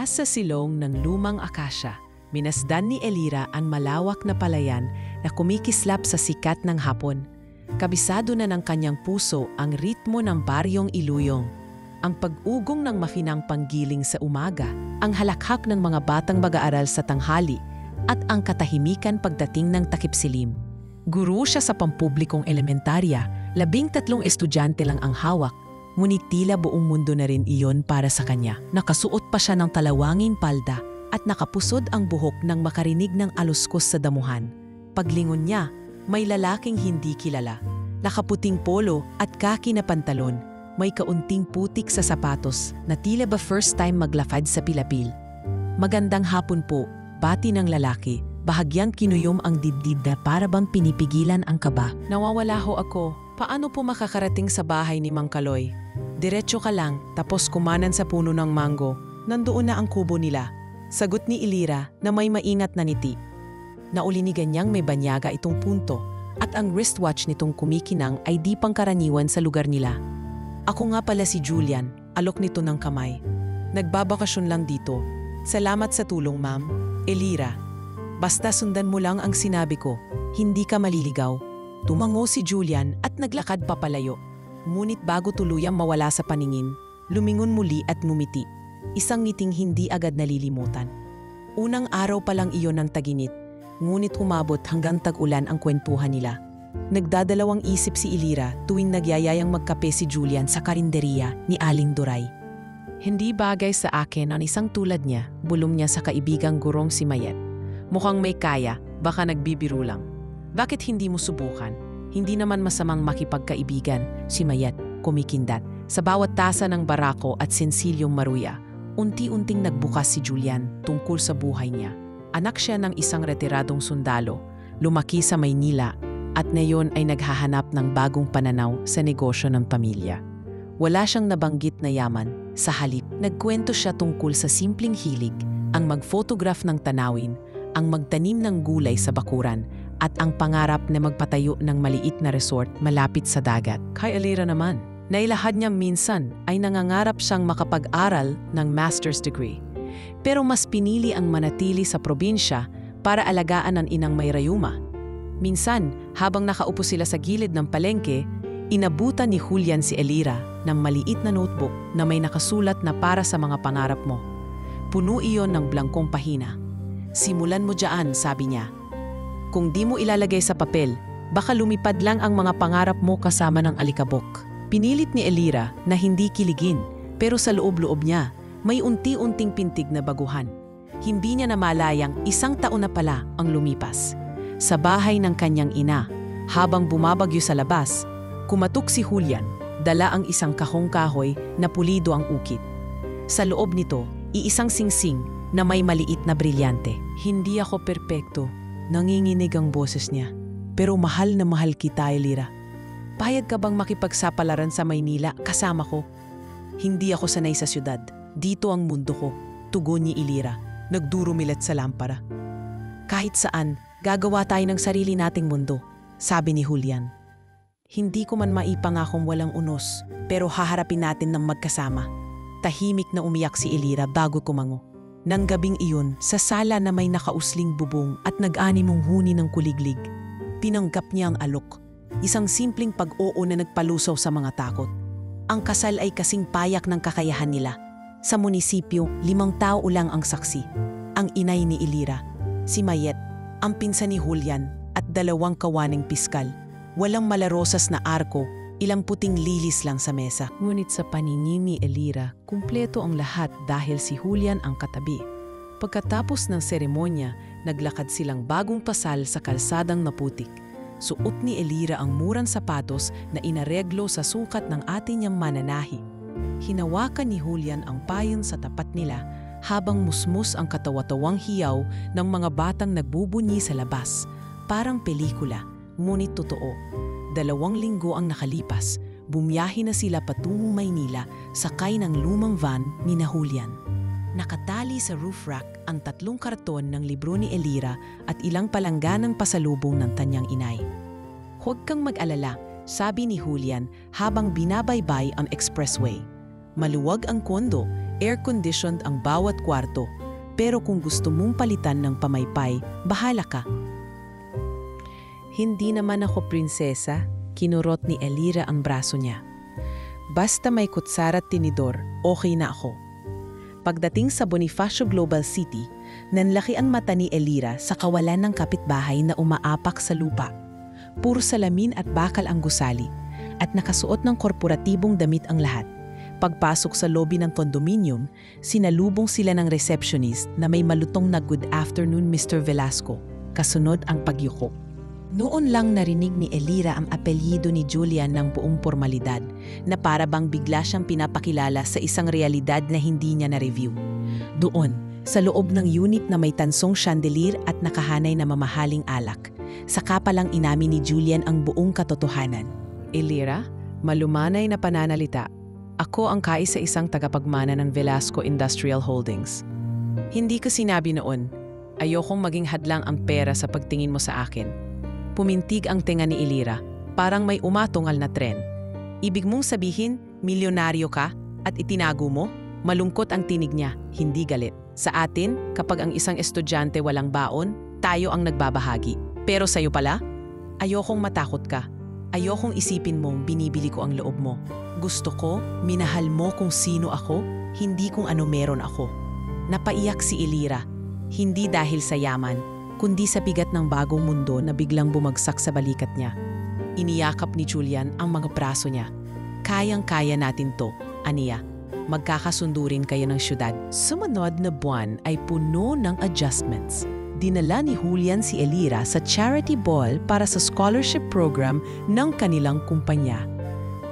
Mula sa silong ng lumang akasya, minasdan ni Elira ang malawak na palayan na kumikislap sa sikat ng hapon. Kabisado na ng kanyang puso ang ritmo ng baryong Iluyong, ang pag-ugong ng mafinang panggiling sa umaga, ang halakhak ng mga batang mag-aaral sa tanghali, at ang katahimikan pagdating ng takipsilim. Guro siya sa pampublikong elementarya, 13 estudyante lang ang hawak, ngunit tila buong mundo na rin iyon para sa kanya. Nakasuot pa siya ng talawanging palda at nakapusod ang buhok nang makarinig ng aluskos sa damuhan. Paglingon niya, may lalaking hindi kilala. Nakaputing polo at kaki na pantalon, may kaunting putik sa sapatos na tila ba first time maglakad sa pilapil. Magandang hapon po, bati ng lalaki. Bahagyang kinuyom ang dibdib na para bang pinipigilan ang kaba. Nawawala ho ako. Paano po makakarating sa bahay ni Mang Kaloy? Diretso ka lang, tapos kumanan sa puno ng mango. Nandoon na ang kubo nila. Sagot ni Elira na may maingat na ngiti. Naulinigan niyang may banyaga itong punto at ang wristwatch nitong kumikinang ay di pangkaraniwan sa lugar nila. Ako nga pala si Julian, alok nito ng kamay. Nagbabakasyon lang dito. Salamat sa tulong, ma'am. Elira. Basta sundan mo lang ang sinabi ko, hindi ka maliligaw. Tumango si Julian at naglakad papalayo. Ngunit bago tuluyang mawala sa paningin, lumingon muli at ngumiti. Isang ngiting hindi agad nalilimutan. Unang araw pa lang iyon ng taginit, ngunit humabot hanggang tag-ulan ang kwentuhan nila. Nagdadalawang isip si Elira tuwing nagyayayang magkape si Julian sa karinderiya ni Aling Duray. Hindi bagay sa akin ang isang tulad niya, bulong niya sa kaibigang gurong si Mayet. Mukhang may kaya, baka nagbibiro lang. Bakit hindi mo subukan? Hindi naman masamang makipagkaibigan, si Mayet, kumikindat. Sa bawat tasa ng barako at sensilyong maruya, unti-unting nagbukas si Julian tungkol sa buhay niya. Anak siya ng isang retiradong sundalo, lumaki sa Maynila at ngayon ay naghahanap ng bagong pananaw sa negosyo ng pamilya. Wala siyang nabanggit na yaman, sa halip, nagkwento siya tungkol sa simpleng hilig, ang mag-photograph ng tanawin, ang magtanim ng gulay sa bakuran, at ang pangarap na magpatayo ng maliit na resort malapit sa dagat. Kay Elira naman, nailahad niya minsan ay nangangarap siyang makapag-aral ng master's degree. Pero mas pinili ang manatili sa probinsya para alagaan ang inang may rayuma. Minsan, habang nakaupo sila sa gilid ng palengke, inabutan ni Julian si Elira ng maliit na notebook na may nakasulat na para sa mga pangarap mo. Puno iyon ng blangkong pahina. Simulan mo dyan, sabi niya. Kung di mo ilalagay sa papel, baka lumipad lang ang mga pangarap mo kasama ng alikabok. Pinilit ni Elira na hindi kiligin, pero sa loob-loob niya, may unti-unting pintig na baguhan. Hindi niya namalayang 1 taon na pala ang lumipas. Sa bahay ng kanyang ina, habang bumabagyo sa labas, kumatok si Julian, dala ang isang kahong kahoy na pulido ang ukit. Sa loob nito, iisang singsing na may maliit na brilyante. Hindi ako perpekto, nanginginig ang boses niya. Pero mahal na mahal kita, Elira. Payag ka bang makipagsapalaran sa Maynila kasama ko? Hindi ako sanay sa syudad. Dito ang mundo ko, tugon ni Elira, nagdurumilat sa lampara. Kahit saan, gagawa tayo ng sarili nating mundo, sabi ni Julian. Hindi ko man maipangakong walang unos, pero haharapin natin ng magkasama. Tahimik na umiyak si Elira bago kumango. Nang gabing iyon, sa sala na may nakausling bubong at nag-animong huni ng kuliglig, tinanggap niya ang alok, isang simpleng pag-oo na nagpalusaw sa mga takot. Ang kasal ay kasing payak ng kakayahan nila. Sa munisipyo, 5 tao lang ang saksi. Ang inay ni Elira, si Mayet, ang pinsan ni Julian at 2 kawaning piskal. Walang malarosas na arko, ilang puting lilis lang sa mesa. Ngunit sa paningin ni Elira, kumpleto ang lahat dahil si Julian ang katabi. Pagkatapos ng seremonya, naglakad silang bagong pasal sa kalsadang naputik. Suot ni Elira ang murang sapatos na inareglo sa sukat ng ating niyang mananahi. Hinawakan ni Julian ang payon sa tapat nila habang musmus ang katawa-tawang hiyaw ng mga batang nagbubunyi sa labas. Parang pelikula, ngunit totoo. 2 linggo ang nakalipas, bumiyahe na sila patungong Maynila sakay ng lumang van ni Julian. Nakatali sa roof rack ang 3 karton ng libro ni Elira at ilang palangganang pasalubong ng kanyang inay. Huwag kang mag-alala, sabi ni Julian habang binabaybay ang expressway. Maluwag ang kondo, Air-conditioned ang bawat kwarto, pero kung gusto mong palitan ng pamaypay, bahala ka. Hindi naman ako prinsesa, kinurot ni Elira ang braso niya. Basta may kutsara at tinidor, okay na ako. Pagdating sa Bonifacio Global City, nanlaki ang mata ni Elira sa kawalan ng kapitbahay na umaapak sa lupa. Puro salamin at bakal ang gusali, at nakasuot ng korporatibong damit ang lahat. Pagpasok sa lobby ng condominium, sinalubong sila ng receptionist na may malutong na "Good afternoon, Mr. Velasco." Kasunod ang pagyuko. Noon lang narinig ni Elira ang apelyido ni Julian ng buong pormalidad, na para bang bigla siyang pinapakilala sa isang realidad na hindi niya na-review. Doon, sa loob ng unit na may tansong chandelier at nakahanay na mamahaling alak, saka palang inamin ni Julian ang buong katotohanan. "Elira, malumanay na pananalita. Ako ang kaisa-isang tagapagmana ng Velasco Industrial Holdings. Hindi ko sinabi noon, ayokong maging hadlang ang pera sa pagtingin mo sa akin." Pumintig ang tenga ni Elira, parang may umatungal na tren. "Ibig mong sabihin, milyonaryo ka at itinago mo?" Malungkot ang tinig niya, hindi galit. "Sa atin, kapag ang isang estudyante walang baon, tayo ang nagbabahagi. Pero sa'yo pala? Ayokong matakot ka. Ayokong isipin mong binibili ko ang loob mo. Gusto ko, minahal mo kung sino ako, hindi kung ano meron ako." Napaiyak si Elira, hindi dahil sa yaman, kundi sa bigat ng bagong mundo na biglang bumagsak sa balikat niya. Iniyakap ni Julian ang mga braso niya. "Kayang-kaya natin to, aniya. Magkakasundo rin kayo ng syudad." Sumunod na buwan ay puno ng adjustments. Dinala ni Julian si Elira sa charity ball para sa scholarship program ng kanilang kumpanya.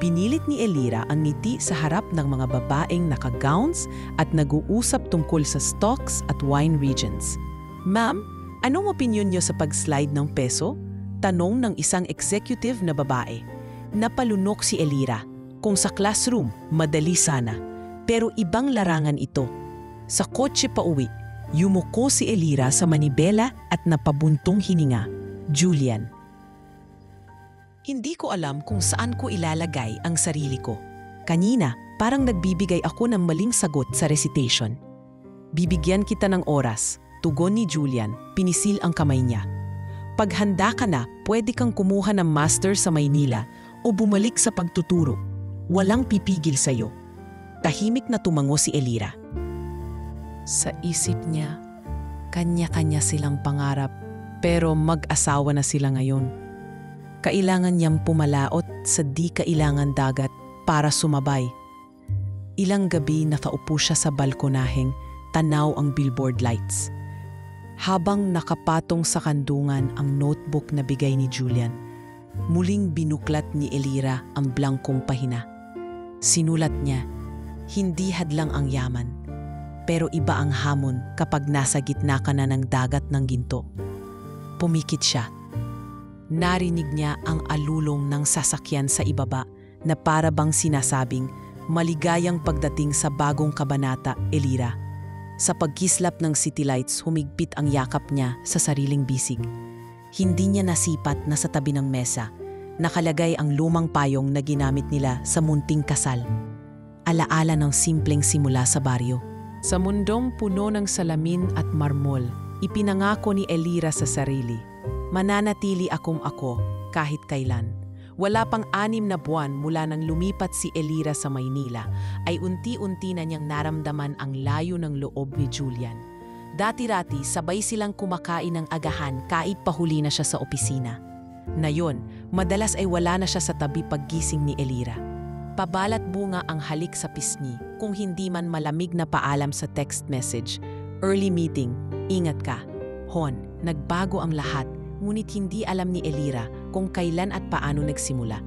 Pinilit ni Elira ang ngiti sa harap ng mga babaeng naka-gowns at nag-uusap tungkol sa stocks at wine regions. "Ma'am, anong opinyon niyo sa pag-slide ng peso?" Tanong ng isang executive na babae. Napalunok si Elira. Kung sa classroom, madali sana. Pero ibang larangan ito. Sa kotse pauwi, yumuko si Elira sa manibela at napabuntong hininga. Julian. "Hindi ko alam kung saan ko ilalagay ang sarili ko. Kanina, parang nagbibigay ako ng maling sagot sa recitation." "Bibigyan kita ng oras," tugon ni Julian, pinisil ang kamay niya. "Pag handa ka na, pwede kang kumuha ng master sa Maynila o bumalik sa pagtuturo. Walang pipigil sa'yo." Tahimik na tumango si Elira. Sa isip niya, kanya-kanya silang pangarap, pero mag-asawa na sila ngayon. Kailangan niyang pumalaot sa di kailangan dagat para sumabay. Ilang gabi nakaupo siya sa balkonaheng, tanaw ang billboard lights. Habang nakapatong sa kandungan ang notebook na bigay ni Julian, muling binuklat ni Elira ang blangkong pahina. Sinulat niya, "Hindi hadlang ang yaman, pero iba ang hamon kapag nasa gitna ka na ng dagat ng ginto." Pumikit siya. Narinig niya ang alulong ng sasakyan sa ibaba na para bang sinasabing, "Maligayang pagdating sa bagong kabanata, Elira." Sa pagkislap ng city lights, humigpit ang yakap niya sa sariling bisig. Hindi niya nasipat na sa tabi ng mesa, nakalagay ang lumang payong na ginamit nila sa munting kasal. Alaala ng simpleng simula sa baryo. Sa mundong puno ng salamin at marmol, ipinangako ni Elira sa sarili, "Mananatili akong ako kahit kailan." Wala pang 6 na buwan mula nang lumipat si Elira sa Maynila, ay unti-unti na niyang naramdaman ang layo ng loob ni Julian. Dati-rati sabay silang kumakain ng agahan kahit pahuli na siya sa opisina. Ngayon, madalas ay wala na siya sa tabi paggising ni Elira. Pabalat bunga ang halik sa pisngi, kung hindi man malamig na paalam sa text message. "Early meeting, ingat ka." Hon, nagbago ang lahat, ngunit hindi alam ni Elira kung kailan at paano nagsimula.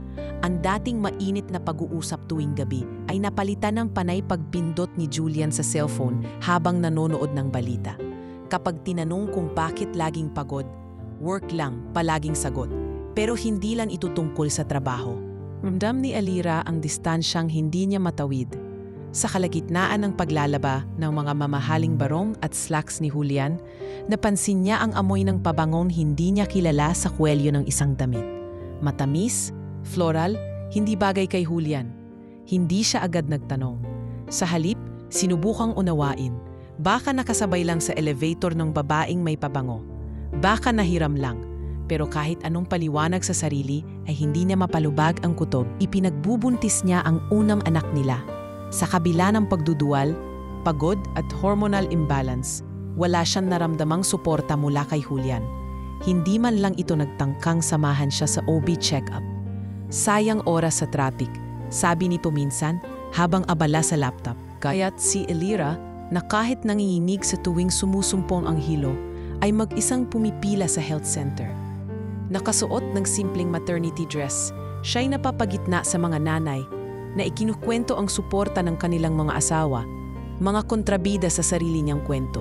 Ang dating mainit na pag-uusap tuwing gabi ay napalitan ng panay pagpindot ni Julian sa cellphone habang nanonood ng balita. Kapag tinanong kung bakit laging pagod, "Work lang," palaging sagot. Pero hindi lang ito tungkol sa trabaho. Ramdam ni Elira ang distansyang hindi niya matawid. Sa kalagitnaan ng paglalaba ng mga mamahaling barong at slacks ni Julian, napansin niya ang amoy ng pabangong hindi niya kilala sa kwelyo ng isang damit. Matamis, floral, hindi bagay kay Julian. Hindi siya agad nagtanong. Sa halip, Sinubukang unawain. Baka nakasabay lang sa elevator ng babaeng may pabango. Baka nahiram lang. Pero kahit anong paliwanag sa sarili ay hindi niya mapalubag ang kutob. Ipinagbubuntis niya ang unang anak nila. Sa kabila ng pagduduwal, pagod at hormonal imbalance, wala siyang naramdamang suporta mula kay Julian. Hindi man lang ito nagtangkang samahan siya sa OB check-up. Sayang oras sa traffic, sabi nito minsan habang abala sa laptop. Kaya't si Elira, na kahit nanginginig sa tuwing sumusumpong ang hilo, ay mag-isang pumipila sa health center. Nakasuot ng simpleng maternity dress, siya'y napapagitna sa mga nanay na ikinukwento ang suporta ng kanilang mga asawa, mga kontrabida sa sarili niyang kwento.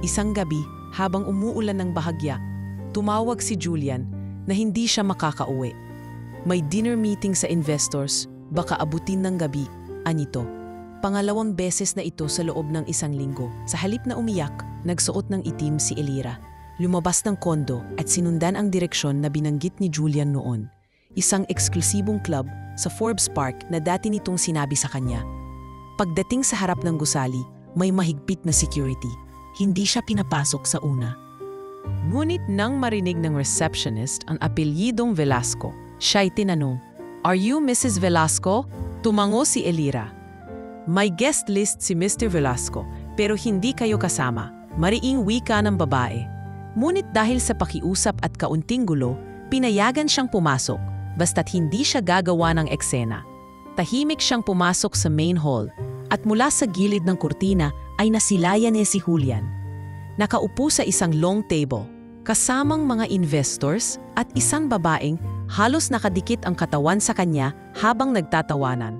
Isang gabi, habang umuulan ng bahagya, tumawag si Julian na hindi siya makakauwi. May dinner meeting sa investors, baka abutin ng gabi, anito. Pangalawang beses na ito sa loob ng isang linggo. Sa halip na umiyak, nagsuot ng itim si Elira. Lumabas ng kondo at sinundan ang direksyon na binanggit ni Julian noon. Isang eksklusibong club sa Forbes Park na dati nitong sinabi sa kanya. Pagdating sa harap ng gusali, may mahigpit na security. Hindi siya pinapasok sa una. Ngunit nang marinig ng receptionist ang apelyidong Velasco, siya'y tinanong, "Are you Mrs. Velasco?" Tumango si Elira. May guest list si Mr. Velasco pero hindi kayo kasama, mariing wika ng babae. Ngunit dahil sa pakiusap at kaunting gulo, pinayagan siyang pumasok basta't hindi siya gagawa ng eksena. Tahimik siyang pumasok sa main hall at mula sa gilid ng kurtina ay nasilayan niya si Julian. Nakaupo sa isang long table, kasamang mga investors at isang babaeng halos nakadikit ang katawan sa kanya habang nagtatawanan.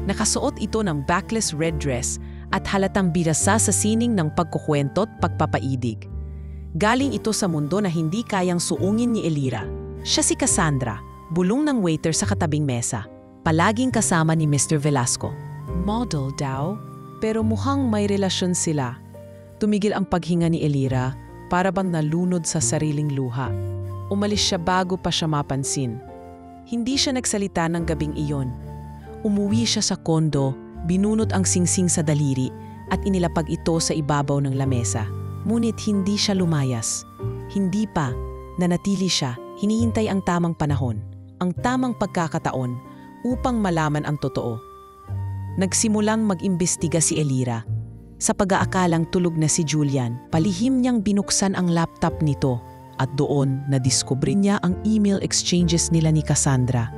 Nakasuot ito ng backless red dress at halatang birasa sa sining ng pagkukwento at pagpapaidig. Galing ito sa mundo na hindi kayang suungin ni Elira. Siya si Cassandra, bulong ng waiter sa katabing mesa, palaging kasama ni Mr. Velasco. Model daw, pero mukhang may relasyon sila. Tumigil ang paghinga ni Elira para bang nalunod sa sariling luha. Umalis siya bago pa siya mapansin. Hindi siya nagsalita ng gabing iyon. Umuwi siya sa kondo, binunot ang singsing sa daliri at inilapag ito sa ibabaw ng lamesa. Ngunit hindi siya lumayas. Hindi pa, nanatili siya, hinihintay ang tamang panahon, ang tamang pagkakataon upang malaman ang totoo. Nagsimulang mag-imbestiga si Elira. Sa pag-aakalang tulog na si Julian, palihim niyang binuksan ang laptop nito at doon nadiskubre niya ang email exchanges nila ni Cassandra.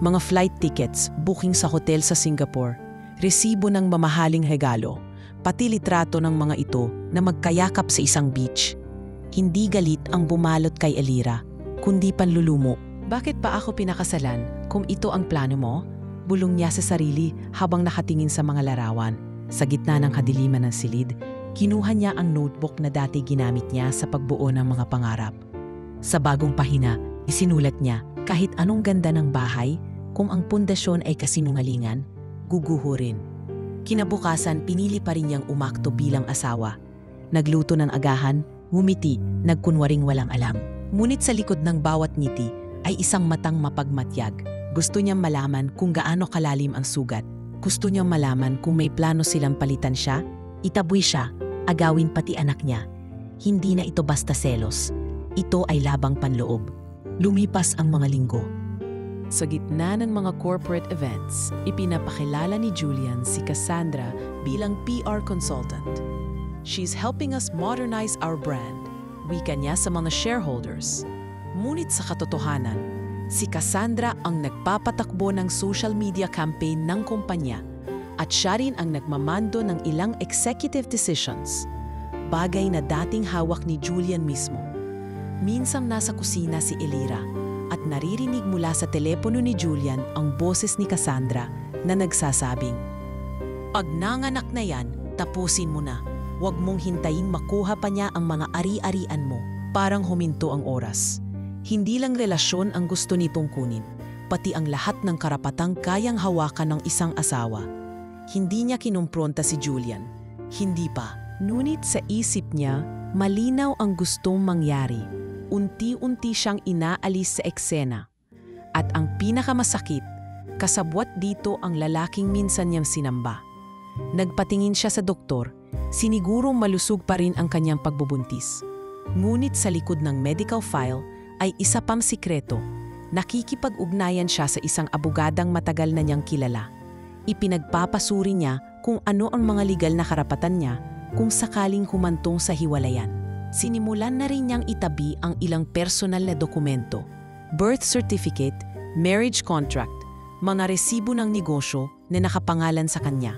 Mga flight tickets, booking sa hotel sa Singapore, resibo ng mamahaling regalo, pati litrato ng mga ito na magkayakap sa isang beach. Hindi galit ang bumalot kay Elira, kundi panlulumo. Bakit pa ako pinakasalan kung ito ang plano mo? Bulong niya sa sarili habang nakatingin sa mga larawan. Sa gitna ng kadiliman ng silid, kinuha niya ang notebook na dati ginamit niya sa pagbuo ng mga pangarap. Sa bagong pahina, isinulat niya, kahit anong ganda ng bahay, kung ang pundasyon ay kasinungalingan, guguho rin. Kinabukasan, pinili pa rin niyang umakto bilang asawa. Nagluto ng agahan, ngumiti, nagkunwaring walang alam. Ngunit sa likod ng bawat ngiti ay isang matang mapagmatyag. Gusto niyang malaman kung gaano kalalim ang sugat. Gusto niyang malaman kung may plano silang palitan siya, itaboy siya, agawin pati anak niya. Hindi na ito basta selos. Ito ay labang panloob. Lumipas ang mga linggo. Sa gitna ng mga corporate events, ipinapakilala ni Julian si Cassandra bilang PR consultant. She's helping us modernize our brand, wika niya sa mga shareholders. Ngunit sa katotohanan, si Cassandra ang nagpapatakbo ng social media campaign ng kumpanya at siya rin ang nagmamando ng ilang executive decisions, bagay na dating hawak ni Julian mismo. Minsan nasa kusina si Elira at naririnig mula sa telepono ni Julian ang boses ni Cassandra na nagsasabing, "Pag nanganak na yan, tapusin mo na. Huwag mong hintayin makuha pa niya ang mga ari-arian mo." Parang huminto ang oras. Hindi lang relasyon ang gusto nitong kunin, pati ang lahat ng karapatang kayang hawakan ng isang asawa. Hindi niya kinumpronta si Julian. Hindi pa. Ngunit sa isip niya, malinaw ang gustong mangyari. Unti-unti siyang inaalis sa eksena. At ang pinakamasakit, kasabwat dito ang lalaking minsan niyang sinamba. Nagpatingin siya sa doktor, sinigurong malusog pa rin ang kanyang pagbubuntis. Ngunit sa likod ng medical file ay isa pang sikreto. Nakikipag-ugnayan siya sa isang abogadang matagal na niyang kilala. Ipinagpapasuri niya kung ano ang mga legal na karapatan niya kung sakaling humantong sa hiwalayan. Sinimulan na rin niyang itabi ang ilang personal na dokumento, birth certificate, marriage contract, mga resibo ng negosyo na nakapangalan sa kanya.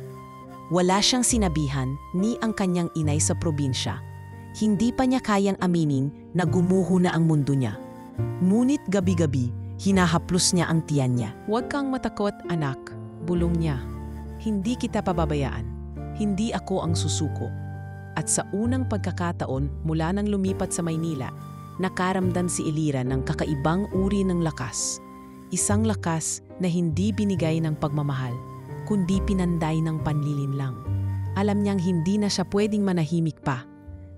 Wala siyang sinabihan ni ang kanyang inay sa probinsya. Hindi pa niya kayang aminin na gumuho na ang mundo niya. Ngunit gabi-gabi, hinahaplos niya ang tiyan niya. "Huwag kang matakot, anak," bulong niya. "Hindi kita pababayaan. Hindi ako ang susuko." At sa unang pagkakataon mula nang lumipat sa Maynila, nakaramdam si Elira ng kakaibang uri ng lakas. Isang lakas na hindi binigay ng pagmamahal, kundi pinanday ng panlilinlang. Alam niyang hindi na siya pwedeng manahimik pa.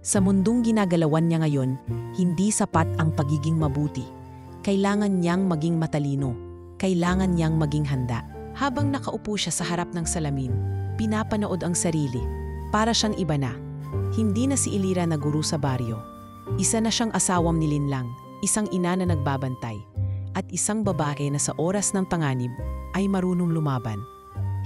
Sa mundong ginagalawan niya ngayon, hindi sapat ang pagiging mabuti. Kailangan niyang maging matalino. Kailangan niyang maging handa. Habang nakaupo siya sa harap ng salamin, pinapanood ang sarili. Para siyang iba na. Hindi na si Elira na guro sa baryo. Isa na siyang asawang nilinlang, isang ina na nagbabantay, at isang babae na sa oras ng panganib ay marunong lumaban.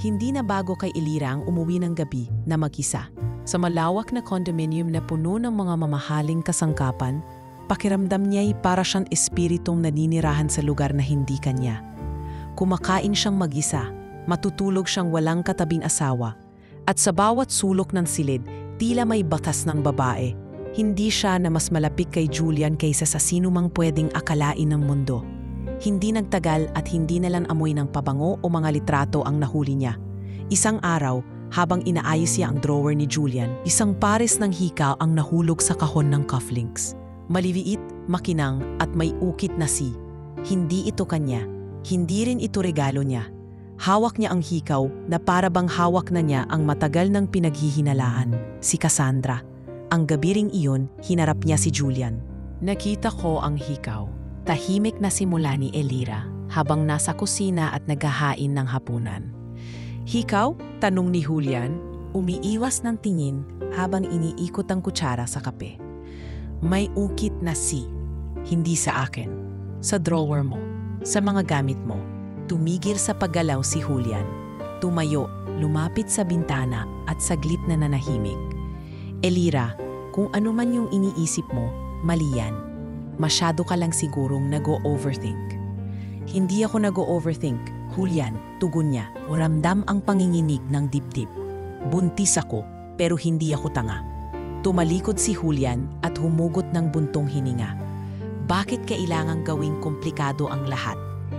Hindi na bago kay Elira ang umuwi ng gabi na mag-isa. Sa malawak na condominium na puno ng mga mamahaling kasangkapan, pakiramdam niya ay para siyang espiritong naninirahan sa lugar na hindi kanya. Kumakain siyang mag-isa, matutulog siyang walang katabing asawa, at sa bawat sulok ng silid, tila may batas ng babae. Hindi siya na mas malapit kay Julian kaysa sa sino mang pwedeng akalain ng mundo. Hindi nagtagal at hindi na lang amoy ng pabango o mga litrato ang nahuli niya. Isang araw, habang inaayos niya ang drawer ni Julian, isang pares ng hikaw ang nahulog sa kahon ng cufflinks. Maliliit, makinang at may ukit na C. Hindi ito kanya. Hindi rin ito regalo niya. Hawak niya ang hikaw na para bang hawak na niya ang matagal ng pinaghihinalaan, si Cassandra. Ang gabi ring iyon, hinarap niya si Julian. "Nakita ko ang hikaw." Tahimik na simula ni Elira habang nasa kusina at naghahain ng hapunan. "Hikaw?" tanong ni Julian, umiiwas ng tingin habang iniikot ang kutsara sa kape. "May ukit na C. Hindi sa akin. Sa drawer mo. Sa mga gamit mo." Tumigil sa paggalaw si Julian. Tumayo, lumapit sa bintana at saglit na nanahimik. "Elira, kung ano man yung iniisip mo, mali yan. Masyado ka lang sigurong nag-o-overthink." "Hindi ako nag-o-overthink, Julian," tugon niya. Ramdam ang panginginig ng dibdib. "Buntis ako, pero hindi ako tanga." Tumalikod si Julian at humugot ng buntong hininga. "Bakit kailangang gawing komplikado ang lahat?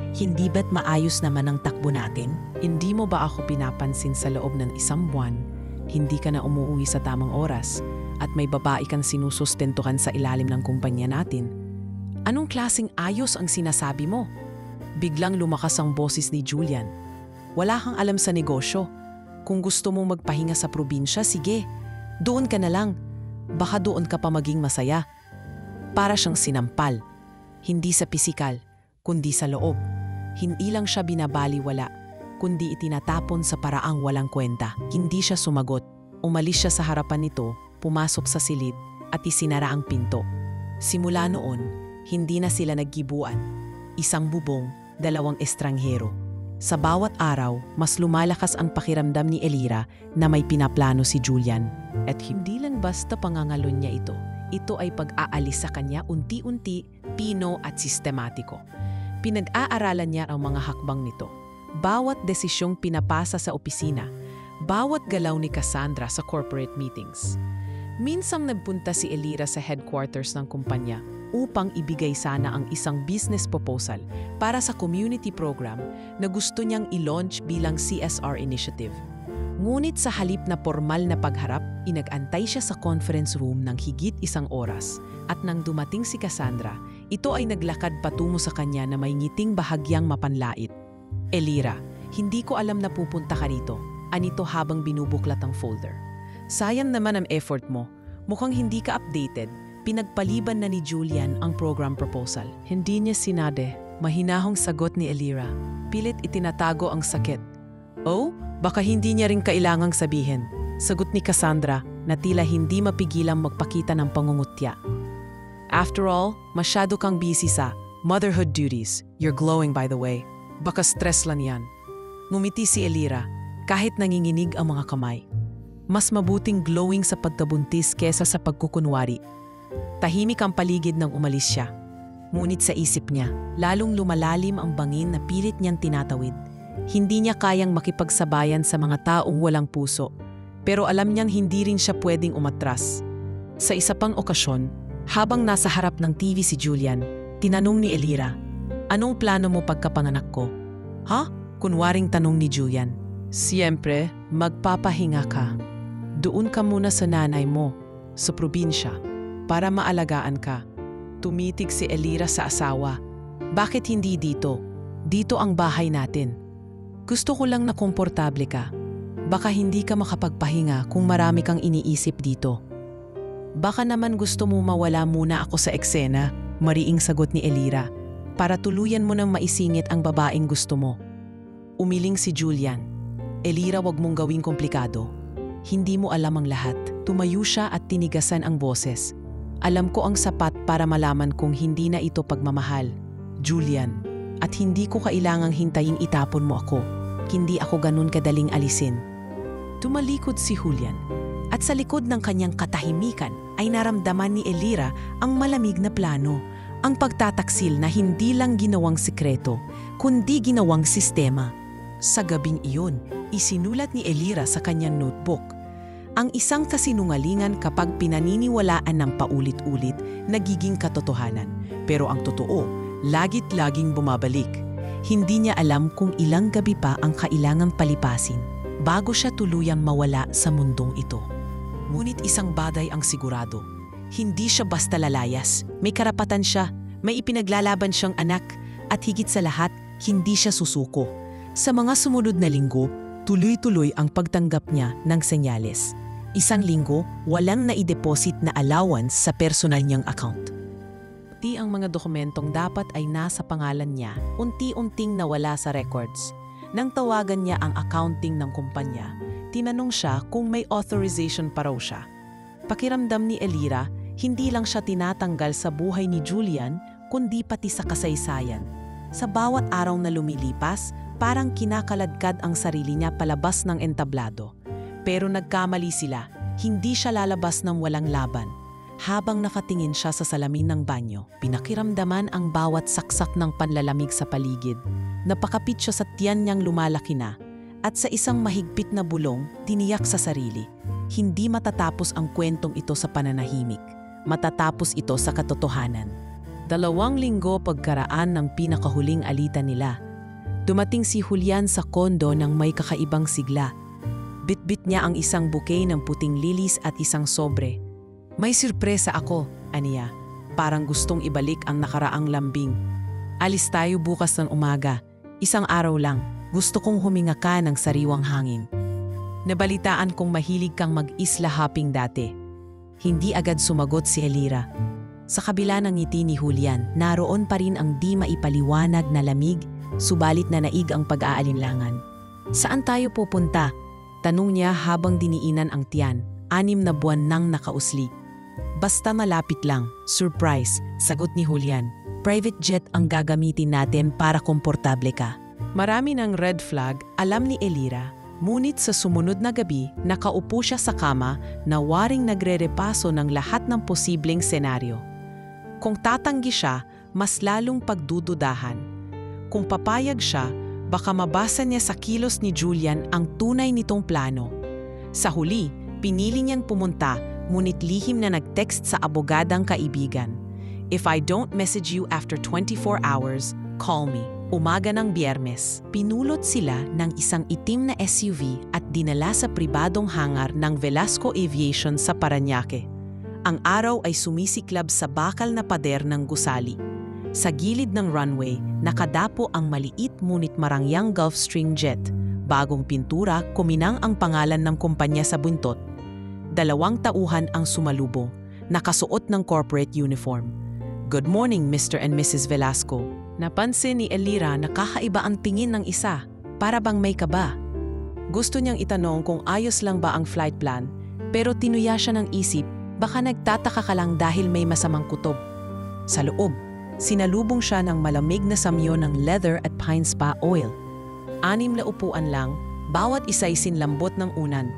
Hindi ba't maayos naman ang takbo natin? Hindi mo ba ako pinapansin sa loob ng isang buwan? Hindi ka na umuwi sa tamang oras at may babae kang sinusustentuhan sa ilalim ng kumpanya natin. Anong klaseng ayos ang sinasabi mo?" Biglang lumakas ang boses ni Julian. "Wala kang alam sa negosyo. Kung gusto mong magpahinga sa probinsya, sige. Doon ka na lang. Baka doon ka pa maging masaya." Para siyang sinampal. Hindi sa pisikal, kundi sa loob. Hindi lang siya binabaliwala, kundi itinatapon sa paraang walang kwenta. Hindi siya sumagot. Umalis siya sa harapan nito, pumasok sa silid, at isinara ang pinto. Simula noon, hindi na sila naggibuan. Isang bubong, dalawang estranghero. Sa bawat araw, mas lumalakas ang pakiramdam ni Elira na may pinaplano si Julian. At hindi lang basta pangangalon niya ito. Ito ay pag-aalis sa kanya unti-unti, pino at sistematiko. Pinag-aaralan niya ang mga hakbang nito. Bawat desisyong pinapasa sa opisina, bawat galaw ni Cassandra sa corporate meetings. Minsang nagpunta si Elira sa headquarters ng kumpanya upang ibigay sana ang isang business proposal para sa community program na gusto niyang i-launch bilang CSR initiative. Ngunit sa halip na formal na pagharap, inag-antay siya sa conference room ng higit 1 oras. At nang dumating si Cassandra, ito ay naglakad patungo sa kanya na may ngiting bahagyang mapanlait. "Elira, hindi ko alam na pupunta ka rito," anito habang binubuklat ang folder. "Sayang naman ang effort mo. Mukhang hindi ka updated." Pinagpaliban na ni Julian ang program proposal. Hindi niya sinade. Mahinahong sagot ni Elira. Pilit itinatago ang sakit. Oh, baka hindi niya rin kailangang sabihin. Sagot ni Cassandra na tila hindi mapigilang magpakita ng pangungutya. After all, masyado kang busy sa motherhood duties. You're glowing by the way. Baka stress lang yan. Ngumiti si Elira kahit nanginginig ang mga kamay. Mas mabuting glowing sa pagkabuntis kesa sa pagkukunwari. Tahimik ang paligid nang umalis siya. Ngunit sa isip niya, lalong lumalalim ang bangin na pilit niyang tinatawid. Hindi niya kayang makipagsabayan sa mga taong walang puso, pero alam niyang hindi rin siya pwedeng umatras. Sa isa pang okasyon, habang nasa harap ng TV si Julian, tinanong ni Elira, "Anong plano mo pagkapanganak ko?" "Ha?" Kunwaring tanong ni Julian. "Siyempre, magpapahinga ka. Doon ka muna sa nanay mo, sa probinsya, para maalagaan ka." Tumitig si Elira sa asawa. "Bakit hindi dito? Dito ang bahay natin. Gusto ko lang na komportable ka. Baka hindi ka makapagpahinga kung marami kang iniisip dito." "Baka naman gusto mo mawala muna ako sa eksena," mariing sagot ni Elira, "para tuluyan mo nang maisingit ang babaeng gusto mo." Umiling si Julian. "Elira, wag mong gawing komplikado. Hindi mo alam ang lahat." Tumayo siya at tinigasan ang boses. "Alam ko ang sapat para malaman kung hindi na ito pagmamahal, Julian. At hindi ko kailangang hintayin itapon mo ako. Hindi ako ganun kadaling alisin." Tumalikod si Julian. At sa likod ng kanyang katahimikan ay naramdaman ni Elira ang malamig na plano. Ang pagtataksil na hindi lang ginawang sikreto, kundi ginawang sistema. Sa gabing iyon, isinulat ni Elira sa kanyang notebook, "Ang isang kasinungalingan kapag pinaniniwalaan ng paulit-ulit, nagiging katotohanan. Pero ang totoo, lagit-laging bumabalik." Hindi niya alam kung ilang gabi pa ang kailangang palipasin bago siya tuluyang mawala sa mundong ito. Ngunit isang bagay ang sigurado. Hindi siya basta lalayas. May karapatan siya, may ipinaglalaban siyang anak, at higit sa lahat, hindi siya susuko. Sa mga sumunod na linggo, tuloy-tuloy ang pagtanggap niya ng senyales. Isang linggo, walang naideposit na allowance sa personal niyang account. Pati ang mga dokumentong dapat ay nasa pangalan niya, unti-unting nawala sa records. Nang tawagan niya ang accounting ng kumpanya, tinanong siya kung may authorization pa raw siya. Pakiramdam ni Elira, hindi lang siya tinatanggal sa buhay ni Julian, kundi pati sa kasaysayan. Sa bawat araw na lumilipas, parang kinakaladkad ang sarili niya palabas ng entablado. Pero nagkamali sila, hindi siya lalabas ng walang laban. Habang nakatingin siya sa salamin ng banyo, pinakiramdaman ang bawat saksak ng panlalamig sa paligid. Napakapit siya sa tiyan niyang lumalaki na, at sa isang mahigpit na bulong, tiniyak sa sarili. Hindi matatapos ang kwentong ito sa pananahimik. Matatapos ito sa katotohanan. 2 linggo pagkaraan ng pinakahuling alitan nila, dumating si Julian sa kondo ng may kakaibang sigla. Bitbit niya ang isang bouquet ng puting lilis at isang sobre. "May sorpresa ako," aniya. Parang gustong ibalik ang nakaraang lambing. "Alis tayo bukas ng umaga. Isang araw lang. Gusto kong huminga ka ng sariwang hangin. Nabalitaan kong mahilig kang mag-isla hopping dati." Hindi agad sumagot si Elira. Sa kabila ng ngiti ni Julian, naroon pa rin ang di maipaliwanag na lamig, subalit na naig ang pag-aalinlangan. "Saan tayo pupunta?" tanong niya habang diniinan ang tiyan. 6 na buwan nang nakausli. "Basta malapit lang, surprise," sagot ni Julian. "Private jet ang gagamitin natin para komportable ka." Marami ng red flag, alam ni Elira. Ngunit sa sumunod na gabi, nakaupo siya sa kama na waring nagre-repaso ng lahat ng posibleng senaryo. Kung tatanggi siya, mas lalong pagdududahan. Kung papayag siya, baka mabasa niya sa kilos ni Julian ang tunay nitong plano. Sa huli, pinili niyang pumunta, ngunit lihim na nag-text sa abogadang kaibigan. "If I don't message you after 24 hours, call me." Umaga ng Biyernes, pinulot sila ng isang itim na SUV at dinala sa pribadong hangar ng Velasco Aviation sa Parañaque. Ang araw ay sumisiklab sa bakal na pader ng gusali. Sa gilid ng runway, nakadapo ang maliit ngunit marangyang Gulfstream jet. Bagong pintura, kuminang ang pangalan ng kumpanya sa buntot. 2 tauhan ang sumalubong, nakasuot ng corporate uniform. "Good morning, Mr. and Mrs. Velasco." Napansin ni Elira na kakaiba ang tingin ng isa, para bang may kaba. Gusto niyang itanong kung ayos lang ba ang flight plan, pero tinuya siya ng isip, baka nagtataka ka lang dahil may masamang kutob. Sa loob, sinalubong siya ng malamig na samyo ng leather at pine spa oil. 6 na upuan lang, bawat isa'y sinlambot ng unan.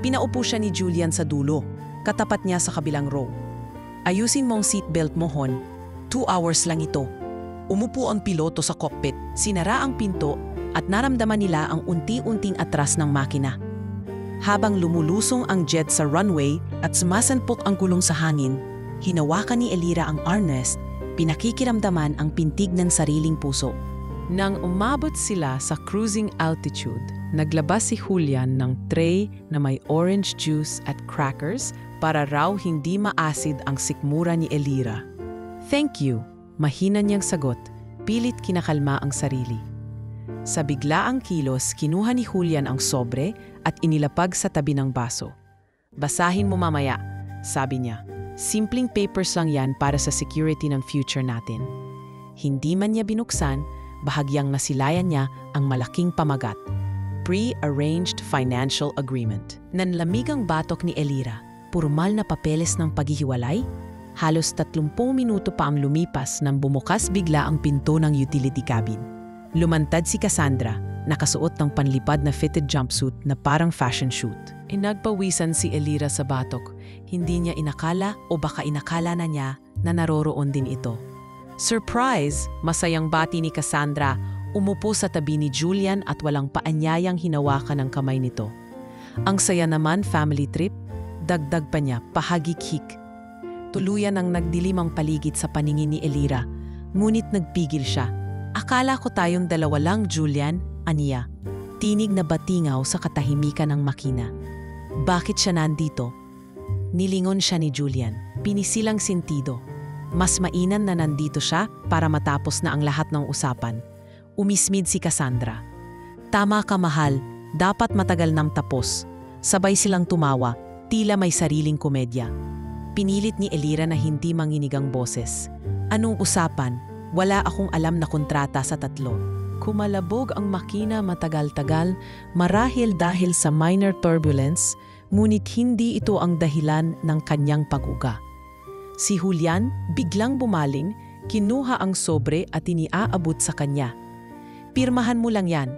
Pinaupo siya ni Julian sa dulo, katapat niya sa kabilang row. Ayusin mong seatbelt mo, Hon. 2 hours lang ito. Umupo ang piloto sa cockpit, sinara ang pinto at naramdaman nila ang unti-unting atras ng makina. Habang lumulusong ang jet sa runway at sumasalpok ang gulong sa hangin, hinawakan ni Elira ang armrest, pinakikiramdaman ang pintig ng sariling puso. Nang umabot sila sa cruising altitude, naglabas si Julian ng tray na may orange juice at crackers para raw hindi maasid ang sikmura ni Elira. "Thank you," mahina niyang sagot, pilit kinakalma ang sarili. Sa biglaang kilos, kinuha ni Julian ang sobre at inilapag sa tabi ng baso. "Basahin mo mamaya," sabi niya. "Simpleng papers lang yan para sa security ng future natin." Hindi man niya binuksan, bahagyang nasilayan niya ang malaking pamagat. Pre-arranged financial agreement. Nanlamig ang batok ni Elira. Pormal na papeles ng paghihiwalay? Halos 30 minuto pa ang lumipas nang bumukas bigla ang pinto ng utility cabin. Lumantad si Cassandra, nakasuot ng panlipad na fitted jumpsuit na parang fashion shoot. Inagpawisan si Elira sa batok. Hindi niya inakala o baka inakala na niya na naroroon din ito. Surprise! Masayang bati ni Cassandra, umupo sa tabi ni Julian at walang paanyayang hinawakan ang kamay nito. Ang saya naman family trip, dagdag pa niya, pahagik-hik. Tuluyan ang nagdilim ang paligid sa paningin ni Elira, ngunit nagpigil siya. "Akala ko tayong dalawa lang, Julian," aniya. Tinig na batingaw sa katahimikan ng makina. Bakit siya nandito? Nilingon siya ni Julian, pinisilang sentido. Mas mainam na nandito siya para matapos na ang lahat ng usapan. Umismid si Cassandra. "Tama ka, mahal. Dapat matagal nang tapos." Sabay silang tumawa, tila may sariling komedya. Pinilit ni Elira na hindi manginig ang boses. "Anong usapan? Wala akong alam na kontrata sa 3. Kumalabog ang makina matagal-tagal, marahil dahil sa minor turbulence, ngunit hindi ito ang dahilan ng kanyang pag-uga. Si Julian, biglang bumaling, kinuha ang sobre at iniaabot sa kanya. "Pirmahan mo lang yan.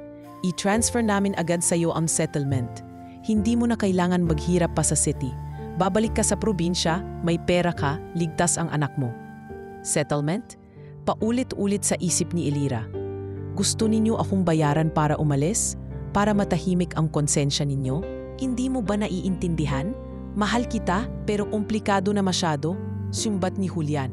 I-transfer namin agad sa iyo ang settlement. Hindi mo na kailangan maghirap pa sa city. Babalik ka sa probinsya, may pera ka, ligtas ang anak mo." Settlement? Paulit-ulit sa isip ni Elira. Gusto ninyo akong bayaran para umalis? Para matahimik ang konsensya ninyo? Hindi mo ba naiintindihan? Mahal kita pero komplikado na masyado, sumbat ni Julian.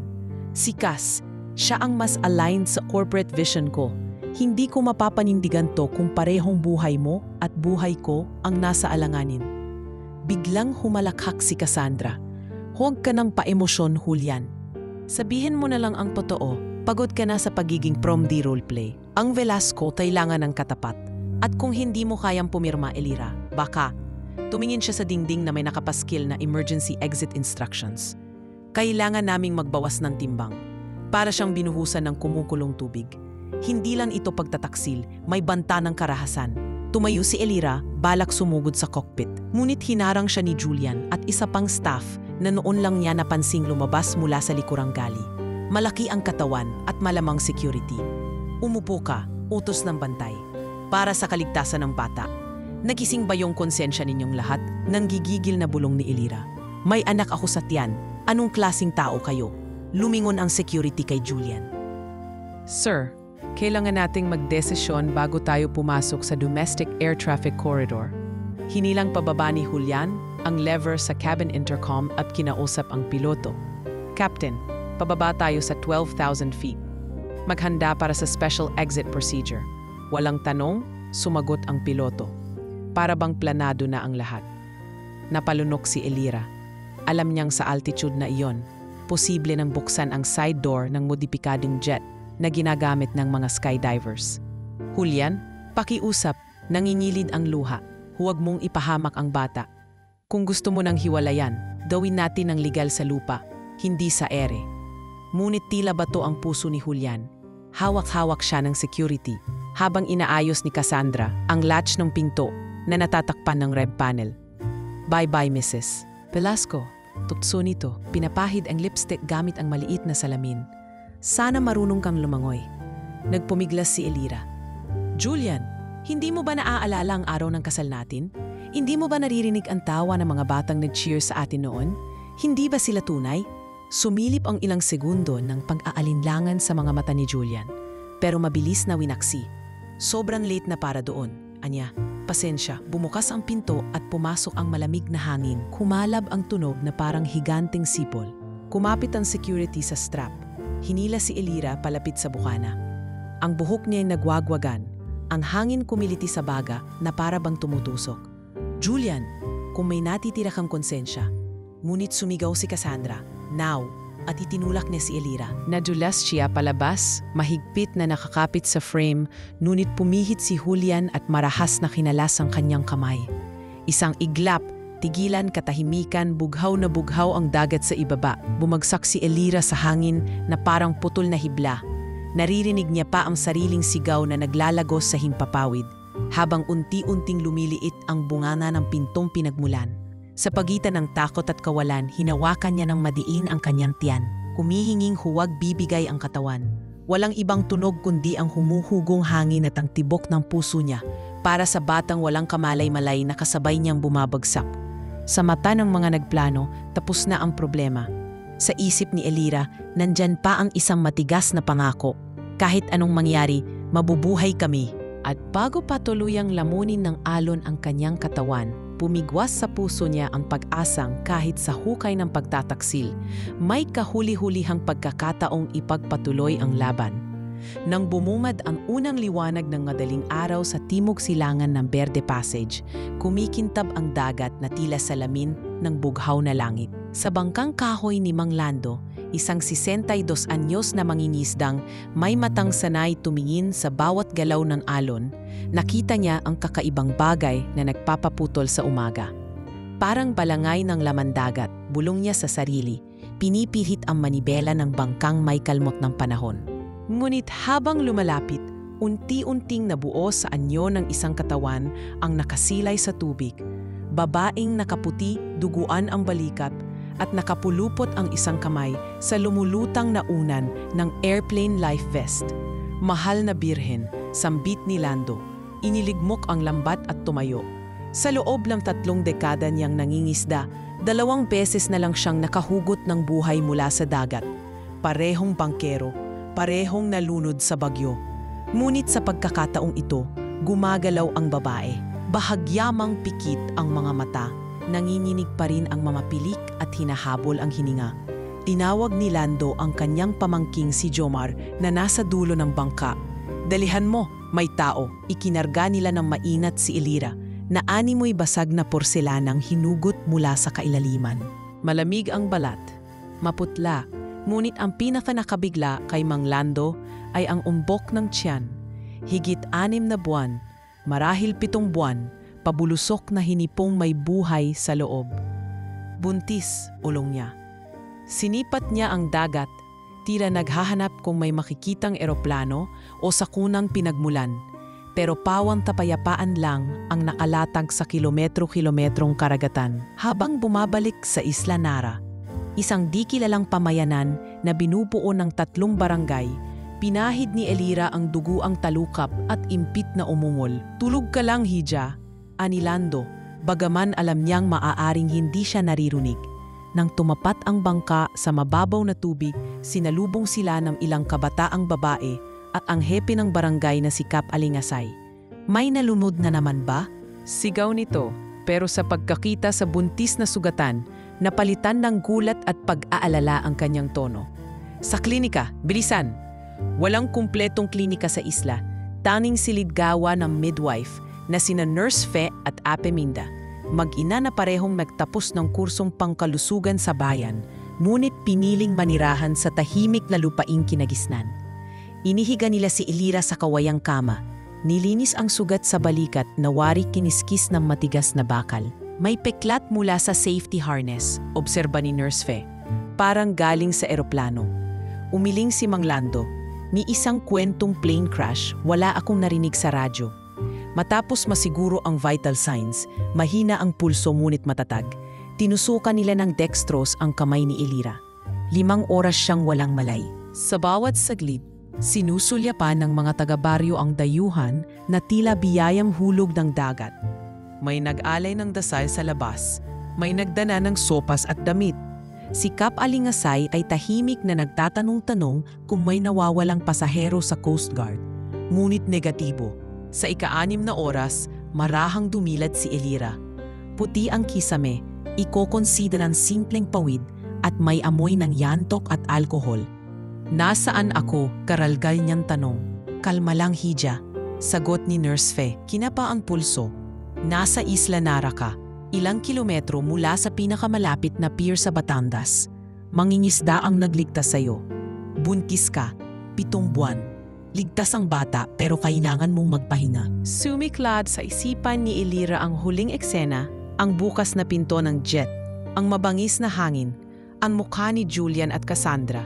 Si Cass, siya ang mas aligned sa corporate vision ko. Hindi ko mapapanindigan to kung parehong buhay mo at buhay ko ang nasa alanganin. Biglang humalakhak si Cassandra. "Huwag ka nang paemosyon, Julian. Sabihin mo na lang ang totoo. Pagod ka na sa pagiging prom-D roleplay. Ang Velasco kailangan ng katapat. At kung hindi mo kayang pumirma, Elira, baka..." Tumingin siya sa dingding na may nakapaskil na emergency exit instructions. "Kailangan naming magbawas ng timbang." Para siyang binuhusan ng kumukulong tubig. Hindi lang ito pagtataksil, may banta ng karahasan. Tumayo si Elira, balak sumugod sa cockpit. Ngunit hinarang siya ni Julian at isa pang staff na noon lang niya napansing lumabas mula sa likurang gali. Malaki ang katawan at malamang security. "Umupo ka, utos ng bantay. Para sa kaligtasan ng bata." Nagising ba yung konsensya ninyong lahat? Nanggigigil na bulong ni Elira. "May anak ako sa tiyan. Anong klaseng tao kayo?" Lumingon ang security kay Julian. "Sir, kailangan nating magdesisyon bago tayo pumasok sa domestic air traffic corridor." Hinilang pababa ni Julian ang lever sa cabin intercom at kinausap ang piloto. "Captain, pababa tayo sa 12,000 feet. Maghanda para sa special exit procedure." Walang tanong, sumagot ang piloto. Para bang planado na ang lahat. Napalunok si Elira. Alam niyang sa altitude na iyon, posible nang buksan ang side door ng modipikadong jet na ginagamit ng mga skydivers. "Julian, pakiusap, nangingilid ang luha. Huwag mong ipahamak ang bata. Kung gusto mo nang hiwalayan, gawin natin ng legal sa lupa, hindi sa ere." Ngunit tila bato ang puso ni Julian. Hawak-hawak siya ng security habang inaayos ni Cassandra ang latch ng pinto. na natatakpan ng red panel. Bye-bye, Mrs. Velasco. Tukso nito, pinapahid ang lipstick gamit ang maliit na salamin. Sana marunong kang lumangoy. Nagpumiglas si Elira. Julian, hindi mo ba naaalala ang araw ng kasal natin? Hindi mo ba naririnig ang tawa ng mga batang nag-cheer sa atin noon? Hindi ba sila tunay? Sumilip ang ilang segundo ng pag-aalinlangan sa mga mata ni Julian. Pero mabilis na winaksi. Sobrang late na para doon. Anya, pasensya, bumukas ang pinto at pumasok ang malamig na hangin. Kumalab ang tunog na parang higanteng sipol. Kumapit ang security sa strap. Hinila si Elira palapit sa bukana. Ang buhok niya ay nagwagwagan. Ang hangin kumiliti sa baga na para bang tumutusok. Julian, kung may natitira kang konsensya. Ngunit sumigaw si Cassandra. Now! At itinulak niya si Elira. Nadulas siya palabas, mahigpit na nakakapit sa frame, ngunit pumihit si Julian at marahas na kinalas ang kanyang kamay. Isang iglap, tigilan, katahimikan, bughaw na bughaw ang dagat sa ibaba. Bumagsak si Elira sa hangin na parang putol na hibla. Naririnig niya pa ang sariling sigaw na naglalagos sa himpapawid, habang unti-unting lumiliit ang bunganga ng pintong pinagmulan. Sa pagitan ng takot at kawalan, hinawakan niya ng madiin ang kanyang tiyan. Humihinging huwag bibigay ang katawan. Walang ibang tunog kundi ang humuhugong hangin at ang tibok ng puso niya para sa batang walang kamalay-malay na kasabay niyang bumabagsak. Sa mata ng mga nagplano, tapos na ang problema. Sa isip ni Elira, nandyan pa ang isang matigas na pangako. Kahit anong mangyari, mabubuhay kami. At bago pa tuluyang lamunin ng alon ang kanyang katawan, pumigwas sa puso niya ang pag-asang kahit sa hukay ng pagtataksil, may kahuli-hulihang pagkakataong ipagpatuloy ang laban. Nang bumumad ang unang liwanag ng madaling araw sa timog silangan ng Verde Passage, kumikintab ang dagat na tila salamin ng bughaw na langit. Sa bangkang kahoy ni Mang Lando, isang 62 anyos na mangingisdang may matang sanay tumingin sa bawat galaw ng alon, nakita niya ang kakaibang bagay na nagpapaputol sa umaga. Parang balangay ng laman dagat, bulong niya sa sarili, pinipihit ang manibela ng bangkang may kalmot ng panahon. Ngunit habang lumalapit, unti-unting nabuo sa anyo ng isang katawan ang nakasilay sa tubig. Babaeng nakaputi, duguan ang balikat, at nakapulupot ang isang kamay sa lumulutang na unan ng airplane life vest. Mahal na birhen, sambit ni Lando. Iniligmok ang lambat at tumayo. Sa loob ng 3 dekada niyang nangingisda, 2 beses na lang siyang nakahugot ng buhay mula sa dagat. Parehong bangkero, parehong nalunod sa bagyo. Ngunit sa pagkakataong ito, gumagalaw ang babae. Bahagyamang pikit ang mga mata. Nanginginig pa rin ang mamapilik at hinahabol ang hininga. Tinawag ni Lando ang kanyang pamangking si Jomar na nasa dulo ng bangka. Dalihan mo, may tao. Ikinarga nila ng mainat si Elira na animoy basag na porselanang hinugot mula sa kailaliman. Malamig ang balat, maputla, ngunit ang pinakanakabigla kay Mang Lando ay ang umbok ng tiyan. Higit 6 na buwan, marahil 7 buwan, pabulusok na hinipong may buhay sa loob. Buntis, ulong niya. Sinipat niya ang dagat, tila naghahanap kung may makikitang eroplano o sakunang pinagmulan. Pero pawang tapayapaan lang ang nakalatag sa kilometro-kilometrong karagatan habang bumabalik sa Isla Nara. Isang di kilalang pamayanan na binubuo ng 3 barangay. Pinahid ni Elira ang duguang talukap at impit na umungol. Tulog ka lang, Hija, ani Lando, bagaman alam niyang maaaring hindi siya naririnig. Nang tumapat ang bangka sa mababaw na tubig, sinalubong sila ng ilang kabataang babae at ang hepe ng barangay na si Kap Alingasay. May nalumod na naman ba? Sigaw nito, pero sa pagkakita sa buntis na sugatan, napalitan ng gulat at pag-aalala ang kanyang tono. Sa klinika, bilisan! Walang kumpletong klinika sa isla, tanging silidgawa ng midwife na sina Nurse Fe at Ape Minda. Mag-ina na parehong nagtapos ng kursong pangkalusugan sa bayan, ngunit piniling manirahan sa tahimik na lupaing kinagisnan. Inihiga nila si Elira sa kawayang kama. Nilinis ang sugat sa balikat na wari kiniskis ng matigas na bakal. May peklat mula sa safety harness, obserba ni Nurse Fe. Parang galing sa eroplano. Umiling si Mang Lando. Ni isang kwentong plane crash, wala akong narinig sa radyo. Matapos masiguro ang vital signs, mahina ang pulso ngunit matatag, tinusukan nila ng dextrose ang kamay ni Elira. 5 oras siyang walang malay. Sa bawat saglit, sinusulyapan ng mga taga-baryo ang dayuhan na tila biyayang hulog ng dagat. May nag-alay ng dasal sa labas, may nagdana ng sopas at damit. Si Kap Alingasay ay tahimik na nagtatanong-tanong kung may nawawalang pasahero sa Coast Guard. Ngunit negatibo. Sa ika-6 na oras, marahang dumilad si Elira. Puti ang kisame, ikokonsideran simpleng pawid at may amoy ng yantok at alkohol. Nasaan ako? Karalgal niyang tanong. Kalma lang, Hija. Sagot ni Nurse Fe. Kinapa ang pulso. Nasa Isla Nara ka. Ilang kilometro mula sa pinakamalapit na pier sa Batangas. Mangingisda ang nagligtas sa'yo. Buntis ka. 7 buwan. Ligtas ang bata pero kailangan mong magpahinga. Sumiklad sa isipan ni Elira ang huling eksena, ang bukas na pinto ng jet, ang mabangis na hangin, ang mukha ni Julian at Cassandra.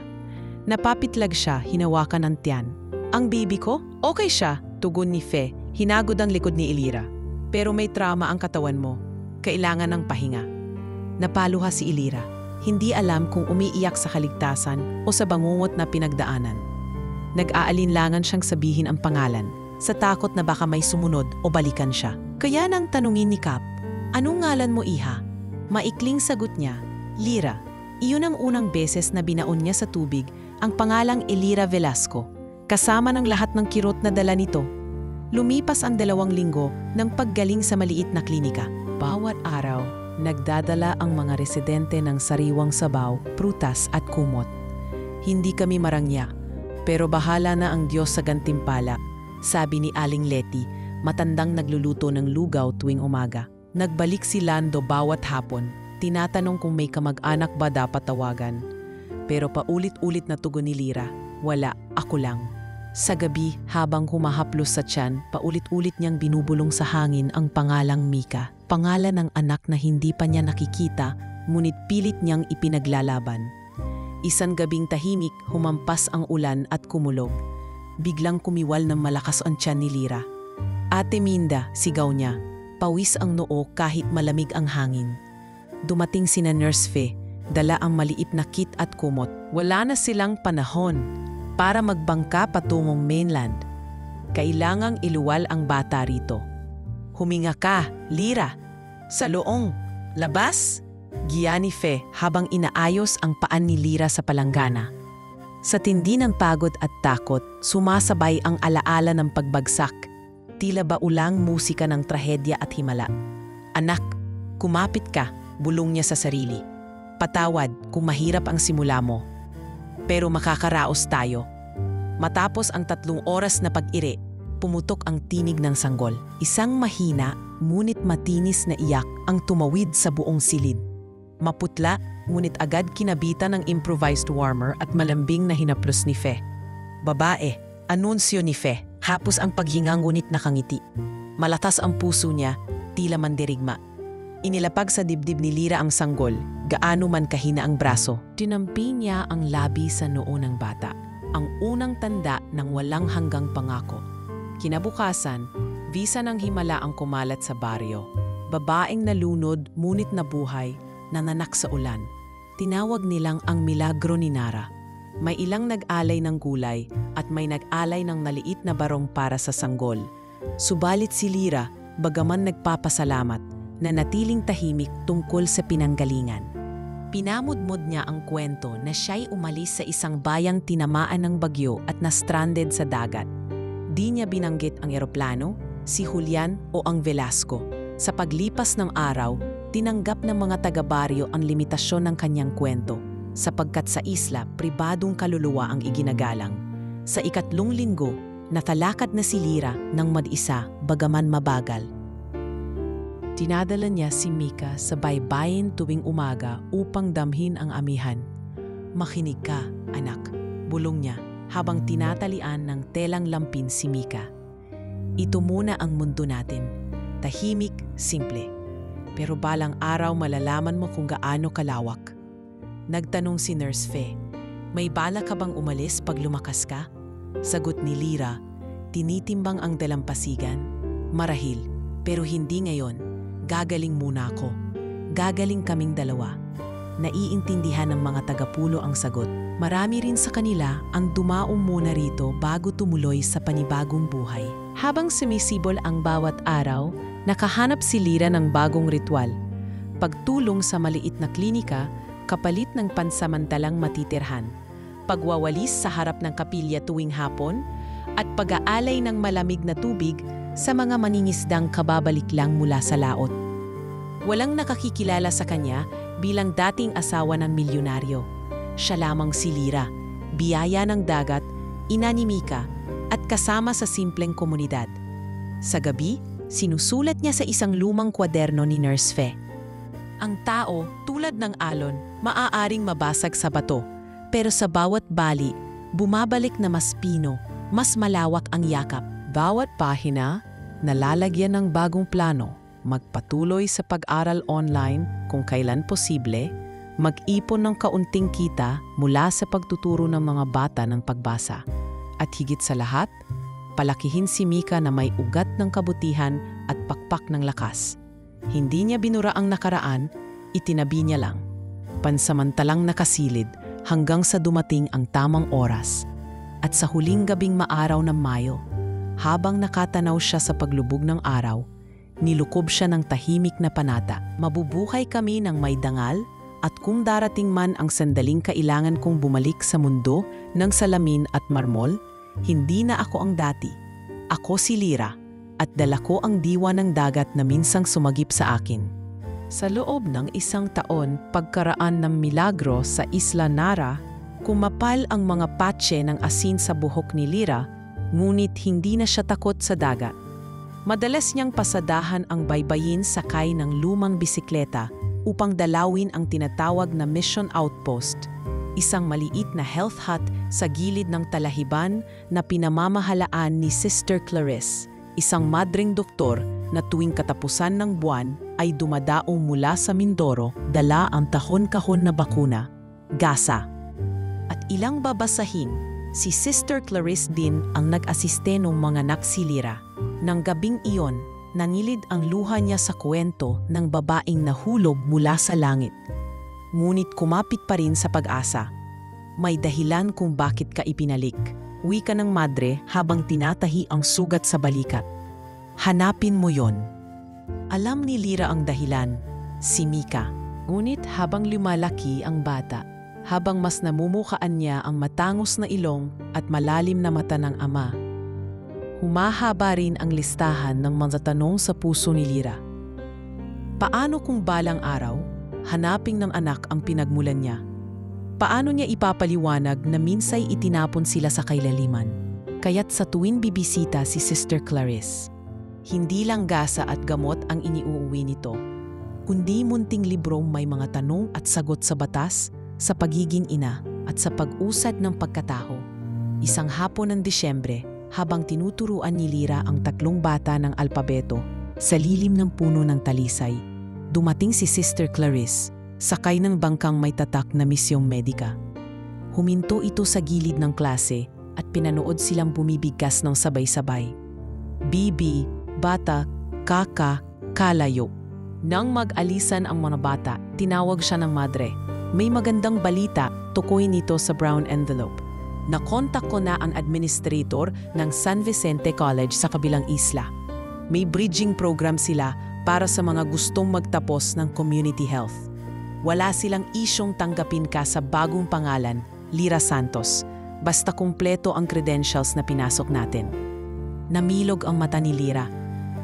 Napapitlag siya, hinawakan ng tiyan. Ang baby ko? Okay siya, tugon ni Fe, hinagod ang likod ni Elira. Pero may trauma ang katawan mo. Kailangan ng pahinga. Napaluha si Elira. Hindi alam kung umiiyak sa kaligtasan o sa bangungot na pinagdaanan. Nag-aalinlangan siyang sabihin ang pangalan sa takot na baka may sumunod o balikan siya. Kaya nang tanungin ni Kap, "Anong ngalan mo, iha?" Maikling sagot niya, "Lira." Iyon ang unang beses na binaon niya sa tubig ang pangalang Elira Velasco, kasama ng lahat ng kirot na dala nito. Lumipas ang 2 linggo ng paggaling sa maliit na klinika. Bawat araw, nagdadala ang mga residente ng sariwang sabaw, prutas at kumot. Hindi kami marangya, pero bahala na ang Diyos sa gantimpala, sabi ni Aling Letty, matandang nagluluto ng lugaw tuwing umaga. Nagbalik si Lando bawat hapon, tinatanong kung may kamag-anak ba dapat tawagan. Pero paulit-ulit na tugon ni Lira, "Wala, ako lang." Sa gabi, habang humahaplos sa tiyan, paulit-ulit niyang binubulong sa hangin ang pangalang Mika. Pangalan ng anak na hindi pa niya nakikita, ngunit pilit niyang ipinaglalaban. Isang gabing tahimik, humampas ang ulan at kumulog. Biglang kumiwal ng malakas ang tiyan ni Lira. "Ate Minda," sigaw niya. Pawis ang noo kahit malamig ang hangin. Dumating sina Nurse Fe, dala ang maliit na kit at kumot. Wala na silang panahon para magbangka patungong mainland. Kailangang iluwal ang bata rito. "Huminga ka, Lira. Sa loong. Labas!" Giya ni Fe habang inaayos ang paan ni Lira sa palanggana. Sa tindi ng pagod at takot, sumasabay ang alaala ng pagbagsak. Tila baulang musika ng trahedya at himala. "Anak, kumapit ka," bulong niya sa sarili. "Patawad kung mahirap ang simula mo. Pero makakaraos tayo." Matapos ang 3 oras na pag-iri, pumutok ang tinig ng sanggol. Isang mahina, ngunit matinis na iyak ang tumawid sa buong silid. Maputla, ngunit agad kinabitan ng improvised warmer at malambing na hinaplos ni Fe. "Babae," anunsyo ni Fe. Hapos ang paghinga ngunit nakangiti. Malakas ang puso niya, tila mandirigma. Inilapag sa dibdib ni Lira ang sanggol, gaano man kahina ang braso. Tinampi niya ang labi sa noo ng bata, ang unang tanda ng walang hanggang pangako. Kinabukasan, visa ng himala ang kumalat sa baryo. Babaeng nalunod, ngunit nabuhay, nananak sa ulan. Tinawag nilang ang milagro ni Nara. May ilang nag-alay ng gulay at may nag-alay ng naliit na barong para sa sanggol. Subalit si Lira, bagaman nagpapasalamat, na natiling tahimik tungkol sa pinanggalingan. Pinamudmod niya ang kwento na siya'y umalis sa isang bayang tinamaan ng bagyo at na-stranded sa dagat. Di niya binanggit ang eroplano, si Julian o ang Velasco. Sa paglipas ng araw, tinanggap ng mga taga-baryo ang limitasyon ng kanyang kwento, sapagkat sa isla, pribadong kaluluwa ang iginagalang. Sa 3 linggo, nakalakad na si Lira ng mag-isa bagaman mabagal. Dinadala niya si Mika sa baybayin tuwing umaga upang damhin ang amihan. "Makinig ka, anak," bulong niya habang tinatalian ng telang lampin si Mika. "Ito muna ang mundo natin. Tahimik, simple. Pero balang araw malalaman mo kung gaano kalawak." Nagtanong si Nurse Fe, "May bala ka bang umalis pag lumakas ka?" Sagot ni Lira, tinitimbang ang dalampasigan. Marahil, pero hindi ngayon. Gagaling muna ako. Gagaling kaming dalawa. Naiintindihan ng mga tagapulo ang sagot. Marami rin sa kanila ang dumaong muna rito bago tumuloy sa panibagong buhay. Habang sumisibol ang bawat araw, nakahanap si Lyra ng bagong ritual. Pagtulong sa maliit na klinika, kapalit ng pansamantalang matitirhan. Pagwawalis sa harap ng kapilya tuwing hapon, at pag-aalay ng malamig na tubig sa mga maningisdang kababalik lang mula sa laot. Walang nakakikilala sa kanya bilang dating asawa ng milyonaryo. Siya lamang si Lyra, biyaya ng dagat, ina ni Mika, at kasama sa simpleng komunidad. Sa gabi, sinusulat niya sa isang lumang kwaderno ni Nurse Fe. Ang tao, tulad ng alon, maaaring mabasag sa bato, pero sa bawat bali, bumabalik na mas pino, mas malawak ang yakap. Bawat pahina, nalalagyan ng bagong plano, magpatuloy sa pag-aral online kung kailan posible, mag-ipon ng kaunting kita mula sa pagtuturo ng mga bata ng pagbasa. At higit sa lahat, palakihin si Mika na may ugat ng kabutihan at pakpak ng lakas. Hindi niya binura ang nakaraan, itinabi niya lang. Pansamantalang nakasilid hanggang sa dumating ang tamang oras. At sa huling gabing maaraw ng Mayo, habang nakatanaw siya sa paglubog ng araw, nilukob siya ng tahimik na panata. Mabubuhay kami ng may dangal, at kung darating man ang sandaling kailangan kong bumalik sa mundo ng salamin at marmol, hindi na ako ang dati. Ako si Lyra, at dala ko ang diwa ng dagat na minsang sumagip sa akin. Sa loob ng 1 taon pagkaraan ng milagro sa Isla Nara, kumapal ang mga patse ng asin sa buhok ni Lyra, ngunit hindi na siya takot sa dagat. Madalas niyang pasadahan ang baybayin sakay ng lumang bisikleta upang dalawin ang tinatawag na Mission Outpost, isang maliit na health hut sa gilid ng talahiban na pinamamahalaan ni Sister Clarice, isang madring doktor na tuwing katapusan ng buwan ay dumadaong mula sa Mindoro dala ang tahon-kahon na bakuna, gasa. At ilang babasahin, si Sister Clarice din ang nag-asiste ng mga naksilira. Nang gabing iyon, nanilid ang luha niya sa kwento ng babaeng nahulog mula sa langit. Ngunit kumapit pa rin sa pag-asa. May dahilan kung bakit ka ipinalik. Wika ng madre habang tinatahi ang sugat sa balikat. Hanapin mo yon. Alam ni Lyra ang dahilan, si Mika. Ngunit habang lumalaki ang bata, habang mas namumukaan niya ang matangos na ilong at malalim na mata ng ama, humahaba rin ang listahan ng mga tanong sa puso ni Lyra. Paano kung balang araw, hanapin ng anak ang pinagmulan niya? Paano niya ipapaliwanag na minsay itinapon sila sa kailaliman? Kaya't sa tuwing bibisita si Sister Clarice, hindi lang gasa at gamot ang iniuuwi nito, kundi munting librong may mga tanong at sagot sa batas, sa pagiging ina at sa pag-usad ng pagkatao. Isang hapon ng Disyembre, habang tinuturuan ni Lyra ang 3 bata ng alpabeto sa lilim ng puno ng talisay, dumating si Sister Clarice, sakay ng bangkang may tatak na misyong medika. Huminto ito sa gilid ng klase at pinanood silang bumibigkas ng sabay-sabay. Bibi, bata, kaka, kalayo. Nang mag-alisan ang mga bata, tinawag siya ng madre. May magandang balita, tukoy nito sa brown envelope. Nakontak ko na ang administrator ng San Vicente College sa kabilang isla. May bridging program sila para sa mga gustong magtapos ng community health. Wala silang isyong tanggapin ka sa bagong pangalan, Lyra Santos, basta kumpleto ang credentials na pinasok natin. Namilog ang mata ni Lyra.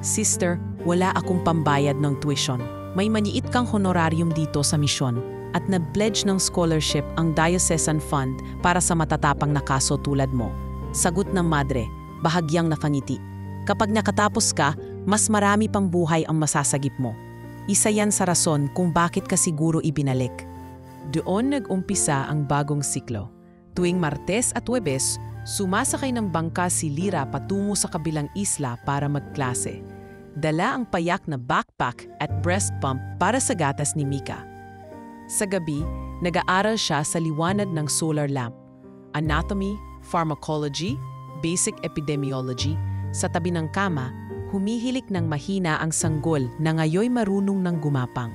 Sister, wala akong pambayad ng tuition. May maniit kang honorarium dito sa misyon at nag-pledge ng scholarship ang Diocesan Fund para sa matatapang na kaso tulad mo. Sagot ng madre, bahagyang nakangiti. Kapag nakatapos ka, mas marami pang buhay ang masasagip mo. Isa yan sa rason kung bakit ka siguro ibinalik. Doon nag-umpisa ang bagong siklo. Tuwing Martes at Huwebes, sumasakay ng bangka si Lyra patungo sa kabilang isla para magklase. Dala ang payak na backpack at breast pump para sa gatas ni Mika. Sa gabi, nag-aaral siya sa liwanag ng solar lamp. Anatomy, pharmacology, basic epidemiology, sa tabi ng kama, humihilik ng mahina ang sanggol na ngayoy marunong ng gumapang.